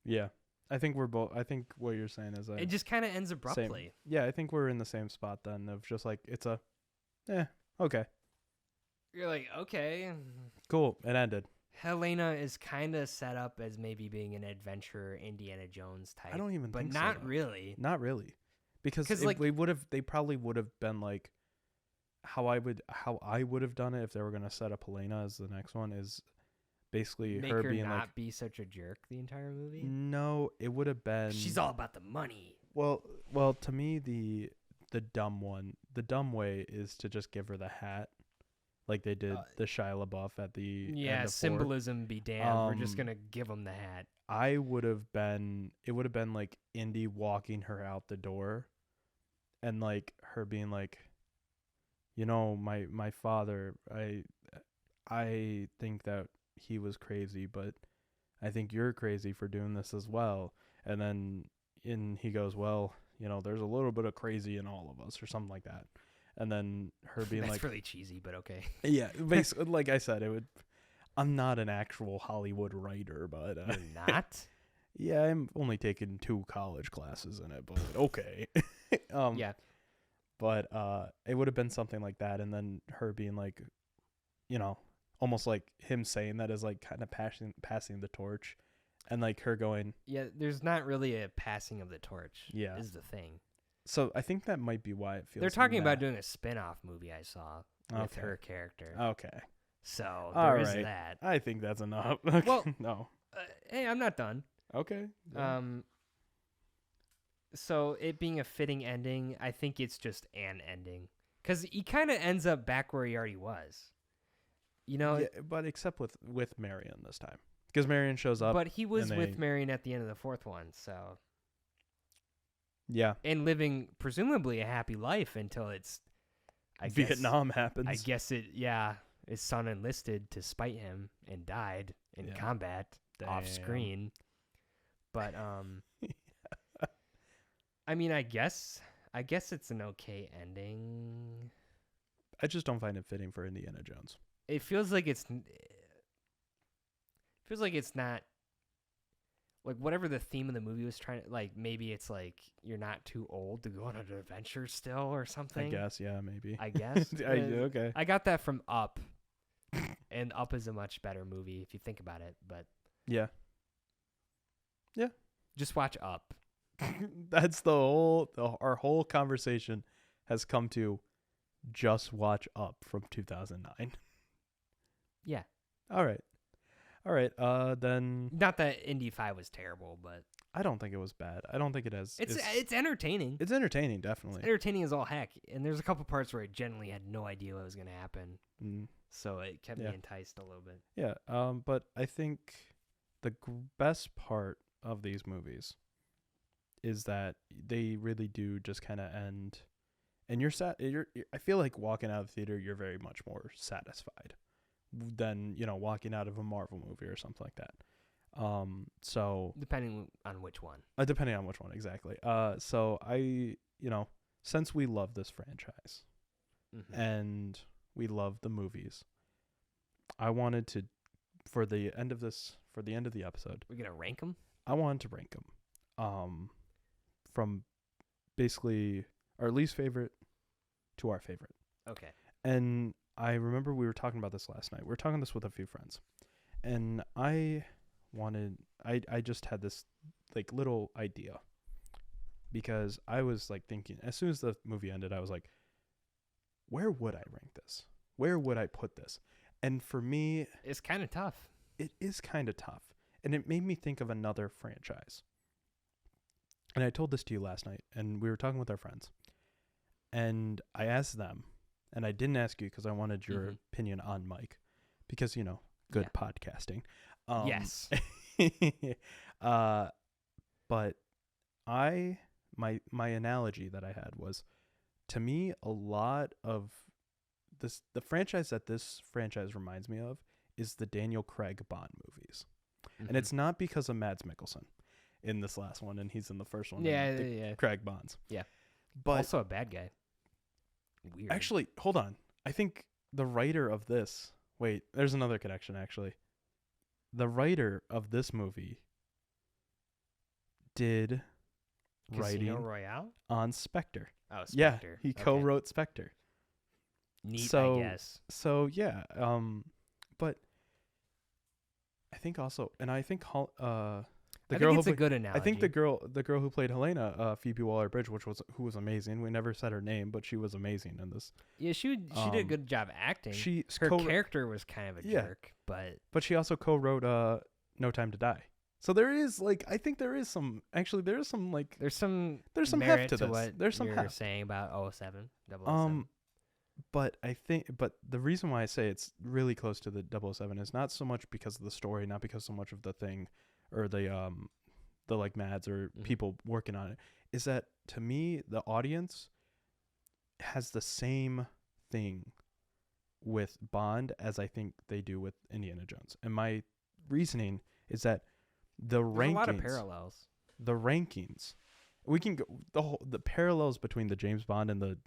Yeah. I think we're both. I think what you're saying is it just kind of ends abruptly. Same. Yeah, I think we're in the same spot then. Of just like it's a, okay, You're like, okay. cool. It ended. Helena is kind of set up as maybe being an adventurer, Indiana Jones type. I don't even but think so. not though. really. Not really, because they probably would have been like how I would have done it if they were gonna set up Helena as the next one is basically Make her her being not like be such a jerk the entire movie. no, it would have been She's all about the money. well to me the dumb way is to just give her the hat like they did the Shia LaBeouf at the end of 4. Symbolism be damned. We're just gonna give him the hat. It would have been like Indy walking her out the door and like her being like, my father, I think that he was crazy, but I think you're crazy for doing this as well. And then he goes, well, there's a little bit of crazy in all of us or something like that. And then her being That's like, really cheesy, but okay. yeah, basically, like I said, I'm not an actual Hollywood writer, but You're not? yeah, I'm only taking 2 college classes in it, but okay. Yeah. But it would have been something like that, and then her being like, almost like him saying that is like kind of passing the torch, and like her going, Yeah, there's not really a passing of the torch. Yeah. Is the thing. so I think that might be why it feels. They're talking about doing a spin-off movie I saw with her character. Okay. So All there is right. that. I think that's enough. Well, no. Hey, I'm not done. Okay. Yeah. So it being a fitting ending, I think it's just an ending. Because he kind of ends up back where he already was. Yeah, but except with Marion this time. Because Marion shows up. But he was with Marion at the end of the 4th one, so. Yeah. And living, presumably, a happy life until Vietnam happens. I guess his son enlisted to spite him and died in combat off screen. But, I mean, I guess it's an okay ending. I just don't find it fitting for Indiana Jones. It feels like it's not like whatever the theme of the movie was trying to, like, maybe it's like you're not too old to go on an adventure still or something. I guess, yeah, maybe. I guess. Okay. I got that from Up. And Up is a much better movie if you think about it, but yeah. Yeah. Just watch Up. That's our whole conversation has come to just watch Up from 2009. Yeah. All right. Then Not that Indy 5 was terrible, but I don't think it was bad. I don't think it has. It's entertaining. It's entertaining, definitely. It's entertaining as all heck. And there's a couple parts where I genuinely had no idea what was going to happen. So it kept me enticed a little bit. Yeah. But I think the best part of these movies is that they really do just kind of end, and I feel like walking out of the theater, you're very much more satisfied than walking out of a Marvel movie or something like that. So depending on which one. Exactly. So I since we love this franchise and we love the movies, I wanted to for the end of the episode, we're gonna rank them. I wanted to rank them from basically our least favorite to our favorite. Okay. And I remember we were talking about this last night. We were talking this with a few friends. And I just had this like little idea. Because I was like thinking, as soon as the movie ended, I was like, where would I rank this? Where would I put this? And for me, It's kind of tough. it is kind of tough. And it made me think of another franchise. And I told this to you last night, and we were talking with our friends. And I asked them, and I didn't ask you because I wanted your opinion on Mike, because, you know, good podcasting. Yes. But my analogy that I had was, to me, a lot of the franchise that this franchise reminds me of is the Daniel Craig Bond movies. And it's not because of Mads Mikkelsen in this last one, and he's in the first one. Yeah. Craig Bonds. Yeah. But also a bad guy. Weird. actually, hold on. I think the writer of this, wait, there's another connection actually. The writer of this movie did Casino writing Royale? on Spectre. Oh, Yeah, Spectre. he Okay. co-wrote Spectre. Neat, So- I guess. So yeah, but I think also, and I think the I girl think it's who a good analogy. I think the girl who played Helena, Phoebe Waller-Bridge, who was amazing. We never said her name, but she was amazing in this. Yeah, she did a good job acting. Her co-wrote, character was kind of a jerk, but she also co-wrote No Time to Die. So there is like, I think there is some like there's some heft merit to this. what There's some you're heft. saying about 007, 007. But the reason why I say it's really close to the 007 is not so much because of the story, not because so much of the thing, or the like Mads or people working on it, is that to me the audience has the same thing with Bond as I think they do with Indiana Jones. And my reasoning is that the There's rankings, a lot of parallels. the rankings, we can go the parallels between the James Bond and the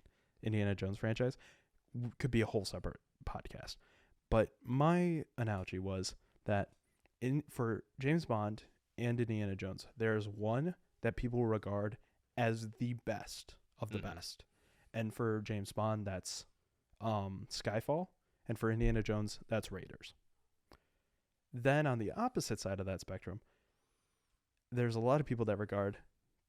Indiana Jones franchise could be a whole separate podcast. But my analogy was that for James Bond and Indiana Jones, there's one that people regard as the best of the best. And for James Bond, that's Skyfall. And for Indiana Jones, that's Raiders. Then on the opposite side of that spectrum, there's a lot of people that regard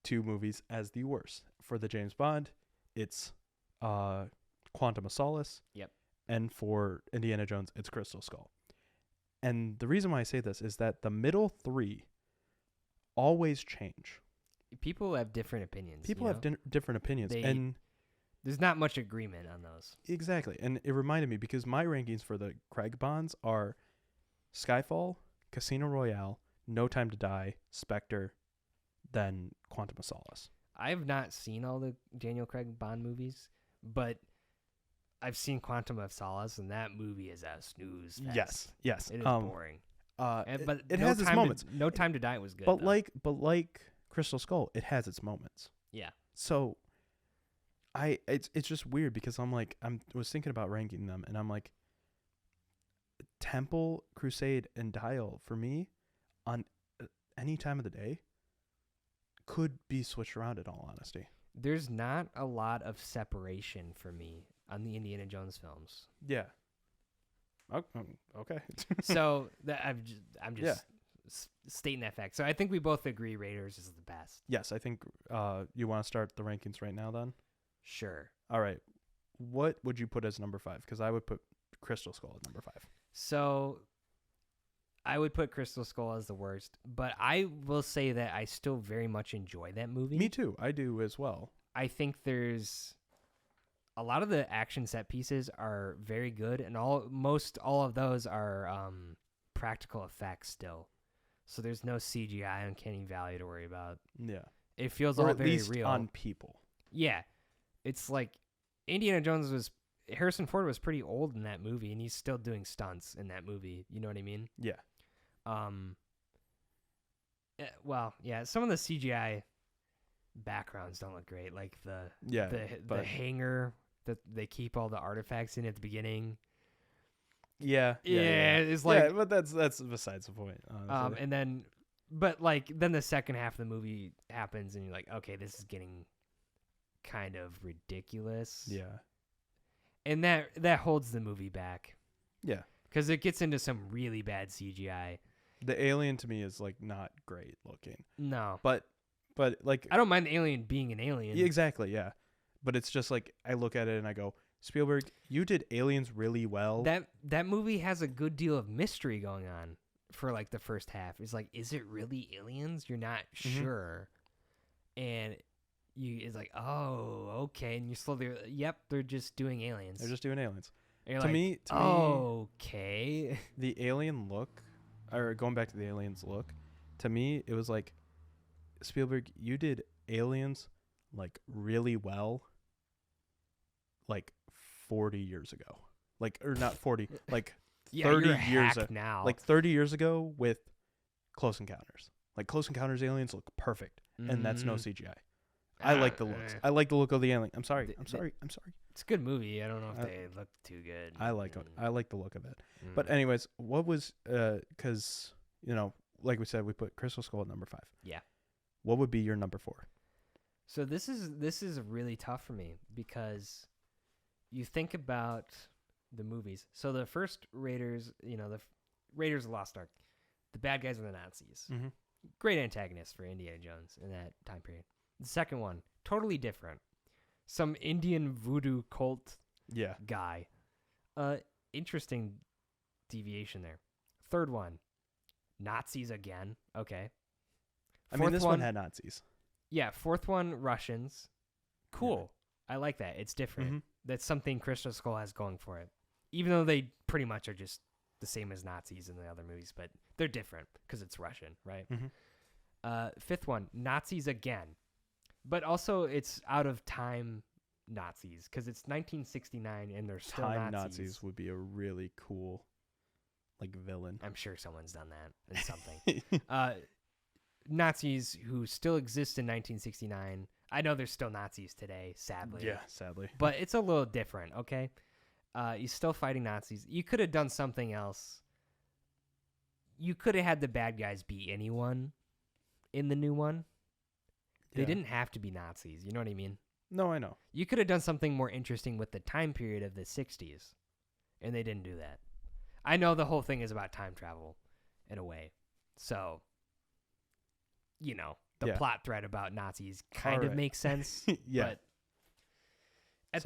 two movies as the worst. For the James Bond, it's Quantum of Solace. Yep. And for Indiana Jones, it's Crystal Skull. And the reason why I say this is that the middle three always change. People have different opinions. People have different opinions. And there's not much agreement on those. exactly. And it reminded me because my rankings for the Craig Bonds are Skyfall, Casino Royale, No Time to Die, Spectre, then Quantum of Solace. I've not seen all the Daniel Craig Bond movies, but I've seen Quantum of Solace, and that movie is a snooze fest. Yes. It is boring. But it No has its Time to- moments. No Time to Die was good. But though. like Crystal Skull, it has its moments. Yeah. So it's just weird because was thinking about ranking them, and I'm like, Temple, Crusade, and Dial for me on any time of the day could be switched around, in all honesty. There's not a lot of separation for me on the Indiana Jones films. Yeah. Okay. So I'm just stating that fact. So I think we both agree Raiders is the best. Yes, I think you want to start the rankings right now then? Sure. All right. What would you put as number 5? Because I would put Crystal Skull at number 5. So I would put Crystal Skull as the worst, but I will say that I still very much enjoy that movie. Me too. I do as well. I think there's a lot of the action set pieces are very good, and almost all of those are practical effects still. So there's no CGI on Uncanny Valley to worry about. Yeah. It feels Or all at very least real. on people. Yeah. It's like Harrison Ford was pretty old in that movie, and he's still doing stunts in that movie. You know what I mean? Yeah. Well, yeah, some of the CGI backgrounds don't look great, like the hangar that they keep all the artifacts in at the beginning. Yeah. It's like, yeah, but that's besides the point. Honestly. and then the second half of the movie happens, and you're like, okay, this is getting kind of ridiculous. Yeah. And that holds the movie back. Yeah. Because it gets into some really bad CGI. The alien to me is like not great looking. No. But like I don't mind the alien being an alien. yeah, exactly, yeah. But it's just like I look at it and I go, Spielberg, you did Aliens really well. That movie has a good deal of mystery going on for like the first half. It's like, is it really aliens? You're not sure. And it's like, oh, okay. And you slowly, yep, they're just doing aliens. They're just doing aliens. And you're To like, me, okay. the alien look, or going back to the aliens look, to me, it was like, Spielberg, you did Aliens like really well, like 40 years ago. Like, or not 40, like Yeah, 30 you're a years hack now. Like 30 years ago with Close Encounters. Like Close Encounters aliens look perfect, and that's no CGI. I like the looks. I like the look of the alien. I'm sorry. It's a good movie. I don't know if they look too good. I like the look of it. But anyways, what was because like we said, we put Crystal Skull at number 5. Yeah. What would be your number 4? So this is really tough for me because you think about the movies. So the first Raiders, the Raiders of the Lost Ark, the bad guys are the Nazis. Mm-hmm. Great antagonist for Indiana Jones in that time period. The second one, totally different. Some Indian voodoo cult guy. Interesting deviation there. Third one, Nazis again. Okay. This one had Nazis. Yeah, fourth one, Russians. Cool. Yeah. I like that. It's different. Mm-hmm. That's something Crystal Skull has going for it. Even though they pretty much are just the same as Nazis in the other movies, but they're different because it's Russian, right? Mm-hmm. Fifth one, Nazis again. But also it's out of time Nazis because it's 1969 and they're still time Nazis. Would be a really cool villain. I'm sure someone's done that in something. Nazis who still exist in 1969. I know there's still Nazis today, sadly. Yeah, sadly. But it's a little different, okay? You're still fighting Nazis. You could have done something else. You could have had the bad guys be anyone in the new one. They didn't have to be Nazis. You know what I mean? No, I know. You could have done something more interesting with the time period of the 60s, and they didn't do that. I know the whole thing is about time travel in a way. So, the plot thread about Nazis kind of makes sense. Yeah. But at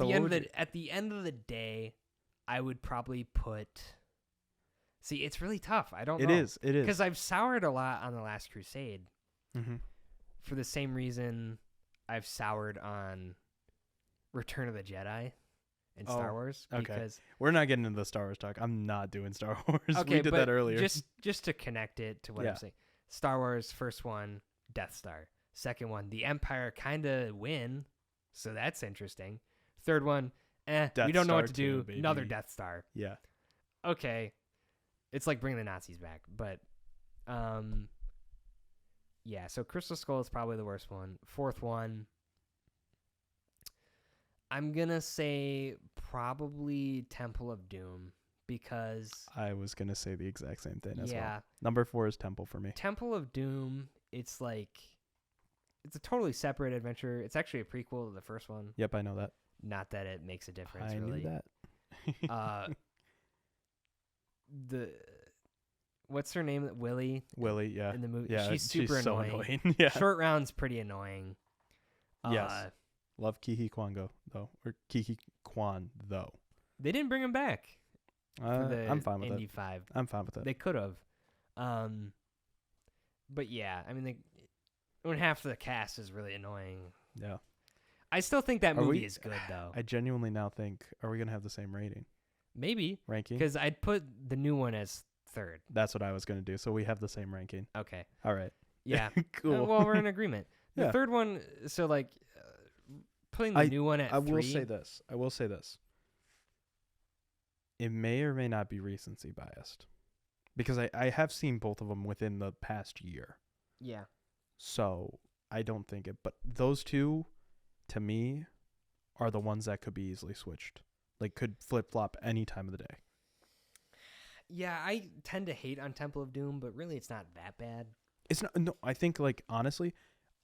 the end of the day, I would probably put. See, it's really tough. I don't know. It is. Because I've soured a lot on The Last Crusade. Mm-hmm. For the same reason I've soured on Return of the Jedi and Star Wars. Because we're not getting into the Star Wars talk. I'm not doing Star Wars. Okay, we did that earlier. Just to connect it to what I'm saying. Star Wars, first one, Death Star. Second one, the Empire kind of win. So that's interesting. Third one, we don't know what to do. Baby. Another Death Star. Yeah. Okay. It's like bringing the Nazis back. But, yeah, so Crystal Skull is probably the worst one. Fourth one, I'm going to say probably Temple of Doom because... I was going to say the exact same thing as well. Yeah. Number 4 is Temple for me. Temple of Doom, it's like... It's a totally separate adventure. It's actually a prequel to the first one. Yep, I know that. Not that it makes a difference, I really. knew that. What's her name? Willie, yeah. In the movie. Yeah, she's super so annoying. Yeah. Short Round's pretty annoying. Yes. Love Kiki Kwan though. Or Kiki Kwan, though. They didn't bring him back. I'm fine with Indy it. 5. I'm fine with it. They could have. But yeah, when half the cast is really annoying. Yeah. I still think that movie is good, though. I genuinely now think, are we going to have the same rating? Maybe. Ranking? Because I'd put the new one as third. That's what I was going to do. So we have the same ranking. Okay. All right. Yeah. Cool. Well, we're in agreement. The third one, so putting the new one at 3. I will say this. It may or may not be recency biased. Because I have seen both of them within the past year. Yeah. So I don't think it. But those two, to me, are the ones that could be easily switched. Like, could flip-flop any time of the day. Yeah, I tend to hate on Temple of Doom, but really it's not that bad. It's not. No, I think, honestly,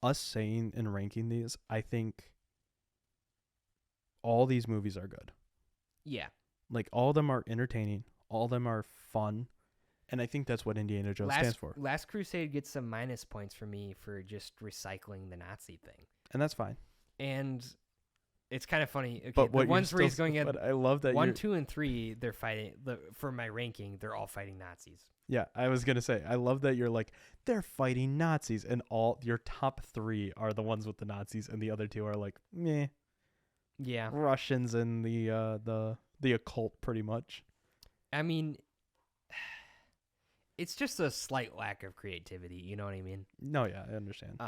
us saying and ranking these, I think all these movies are good. Yeah. Like, all of them are entertaining. All of them are fun. And I think that's what Indiana Jones stands for. Last Crusade gets some minus points for me for just recycling the Nazi thing. And that's fine. And it's kind of funny. Okay, But the ones where he's going at but I love that 1, 2, and 3, they're fighting. For my ranking, they're all fighting Nazis. Yeah, I was going to say, I love that you're like, they're fighting Nazis. And all your top 3 are the ones with the Nazis. And the other 2 are like, meh. Yeah. Russians and the occult, pretty much. I mean, it's just a slight lack of creativity. You know what I mean? No, yeah, I understand.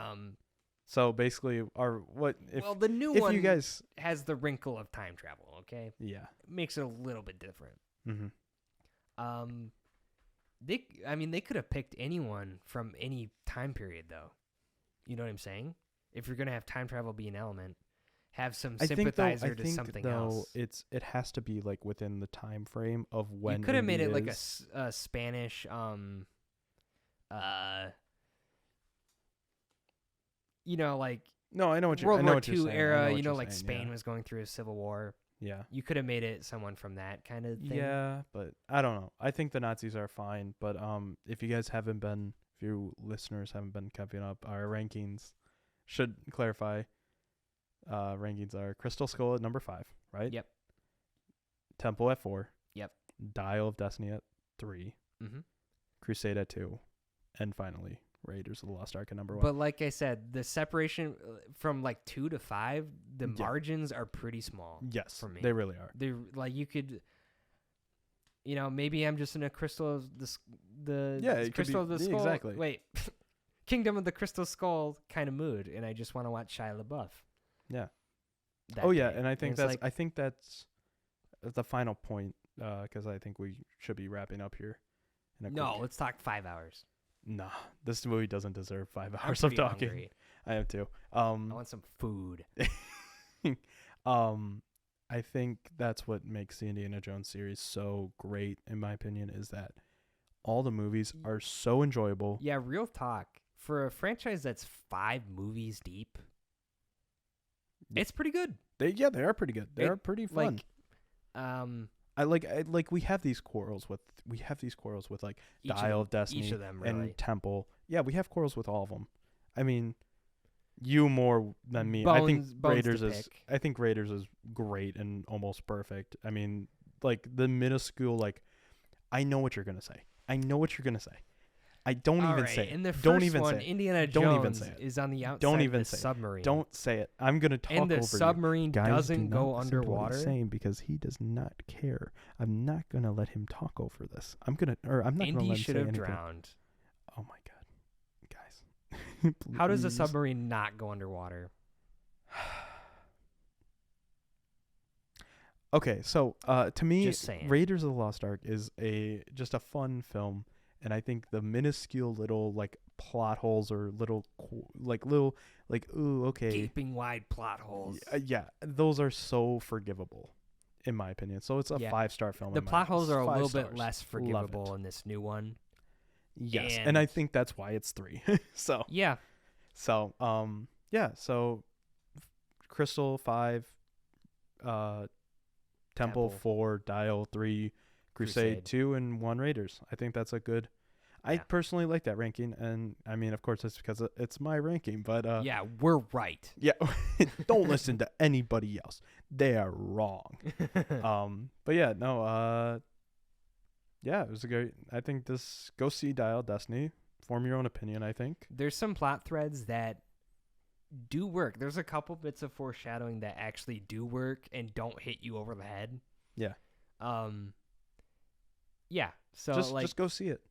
So basically, the new if one you guys has the wrinkle of time travel. Okay, yeah, it makes it a little bit different. Mm-hmm. They could have picked anyone from any time period, though. You know what I'm saying? If you're gonna have time travel be an element, have some sympathizer to something else. It has to be like within the time frame of when you could have made it like is. a Spanish you know, like no, I know what you're World War what you're II saying. era. You know, like Spain was going through a civil war. Yeah, You could have made it someone from that kind of thing. yeah, but I don't know. I think the Nazis are fine, but if you listeners haven't been keeping up, our rankings should clarify. Rankings are Crystal Skull at number 5, right? Yep. Temple at 4. Yep. Dial of Destiny at 3. Mm-hmm. Crusade at 2, and finally Raiders of the Lost Ark at number 1. But like I said, the separation from like 2 to 5, the Yeah. margins are pretty small. Yes, for me. they really are. They're like you could, maybe I'm just in a Crystal of the Crystal of the Skull. Exactly. Wait, Kingdom of the Crystal Skull kind of mood, and I just want to watch Shia LaBeouf. Yeah. that Yeah, day. and I think it's I think that's the final point, because I think we should be wrapping up here. Let's talk 5 hours. Nah, this movie doesn't deserve 5 I'm hours of pretty talking. hungry. I am too. I want some food. I think that's what makes the Indiana Jones series so great, in my opinion, is that all the movies are so enjoyable. Yeah, real talk. For a franchise that's 5 movies deep, it's pretty good. They are pretty good. They are pretty fun. We have these quarrels with like Dial of Destiny each of them, really. and Temple. Yeah, we have quarrels with all of them. I mean, you more than me. Bones I think to Raiders is great and almost perfect. I mean, like the minuscule, like I know what you're gonna say. I don't even say it. In the don't first even one, say it. Indiana Don't even Jones say it. is on the outside Don't even of the say it. submarine. Don't say it. I'm gonna talk and the over submarine you. Guys, doesn't do go not listen to what underwater. he's saying, because he does not care. I'm not gonna let him talk over this. I'm not gonna let Indy him should say have anything. drowned. Oh my god, guys! How does a Please. submarine not go underwater? Okay, so to me, Just saying. Raiders of the Lost Ark is just a fun film, and I think the minuscule little like plot holes or little ooh, okay, Gaping wide plot holes. yeah, those are so forgivable, in my opinion. So it's a 5-star film. The plot holes are a little bit 5 less stars. forgivable in this new one. Yes, and I think that's why it's 3. So yeah. So so Crystal 5, Temple 4, Dial 3, Crusade 2, and 1 Raiders. I think that's a good. I personally like that ranking, and I mean, of course, it's because it's my ranking. But yeah, we're right. Yeah, don't listen to anybody else; they are wrong. But yeah, no, yeah, it was a great. I think go see Dial Destiny. Form your own opinion. I think there's some plot threads that do work. There's a couple bits of foreshadowing that actually do work and don't hit you over the head. Yeah. Yeah. So just go see it.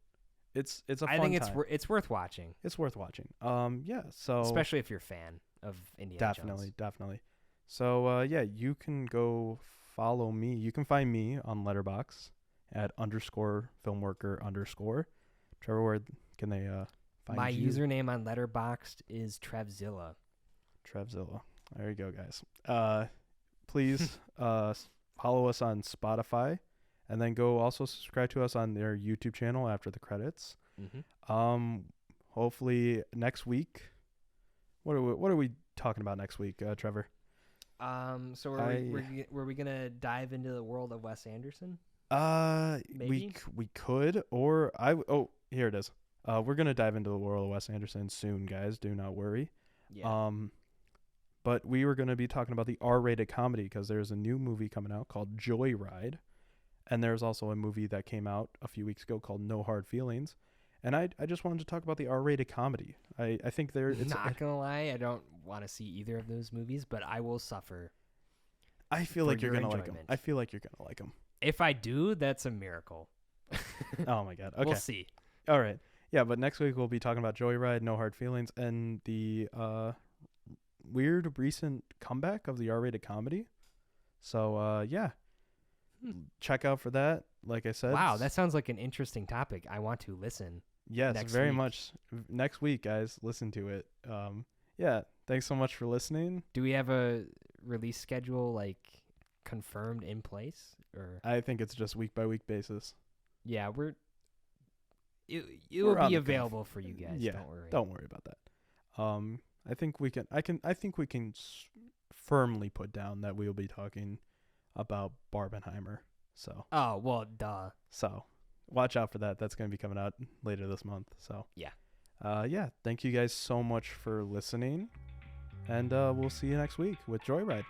It's a fun I think time. it's worth watching. It's worth watching. Yeah. So especially if you're a fan of Indiana Jones. Definitely. So yeah, you can go follow me. You can find me on Letterboxd at _filmworker_. Trevor, where can they find My you? username on Letterboxd is Trevzilla. Trevzilla. There you go, guys. Please follow us on Spotify, and then go also subscribe to us on their YouTube channel after the credits. Mm-hmm. Hopefully next week. What are we talking about next week, Trevor? So were we gonna dive into the world of Wes Anderson? Maybe? We could, or here it is. We're gonna dive into the world of Wes Anderson soon, guys. Do not worry. Yeah. But we were gonna be talking about the R-rated comedy because there's a new movie coming out called Joyride, and there's also a movie that came out a few weeks ago called No Hard Feelings. And I just wanted to talk about the R-rated comedy. I think it's not gonna lie, I don't want to see either of those movies, but I will suffer. I feel for like you're your gonna like them. enjoyment. I feel like you're gonna like them. If I do, that's a miracle. Oh my god. Okay. We'll see. All right. Yeah, but next week we'll be talking about Joyride, No Hard Feelings, and the weird recent comeback of the R-rated comedy. So yeah, check out for that. Like I said. Wow, that sounds like an interesting topic. I want to listen. Yes, next very week. much. Next week, guys, listen to it. Yeah, thanks so much for listening. Do we have a release schedule like confirmed in place, or I think it's just week by week basis. yeah, it We're will on be the available for you guys. Yeah, Don't worry. Don't worry about that. I think we can. I think we can firmly put down that we'll be talking about Barbenheimer. So. Oh well, duh. So, watch out for that. That's going to be coming out later this month. So. Yeah. Yeah. Thank you guys so much for listening, and we'll see you next week with Joyride.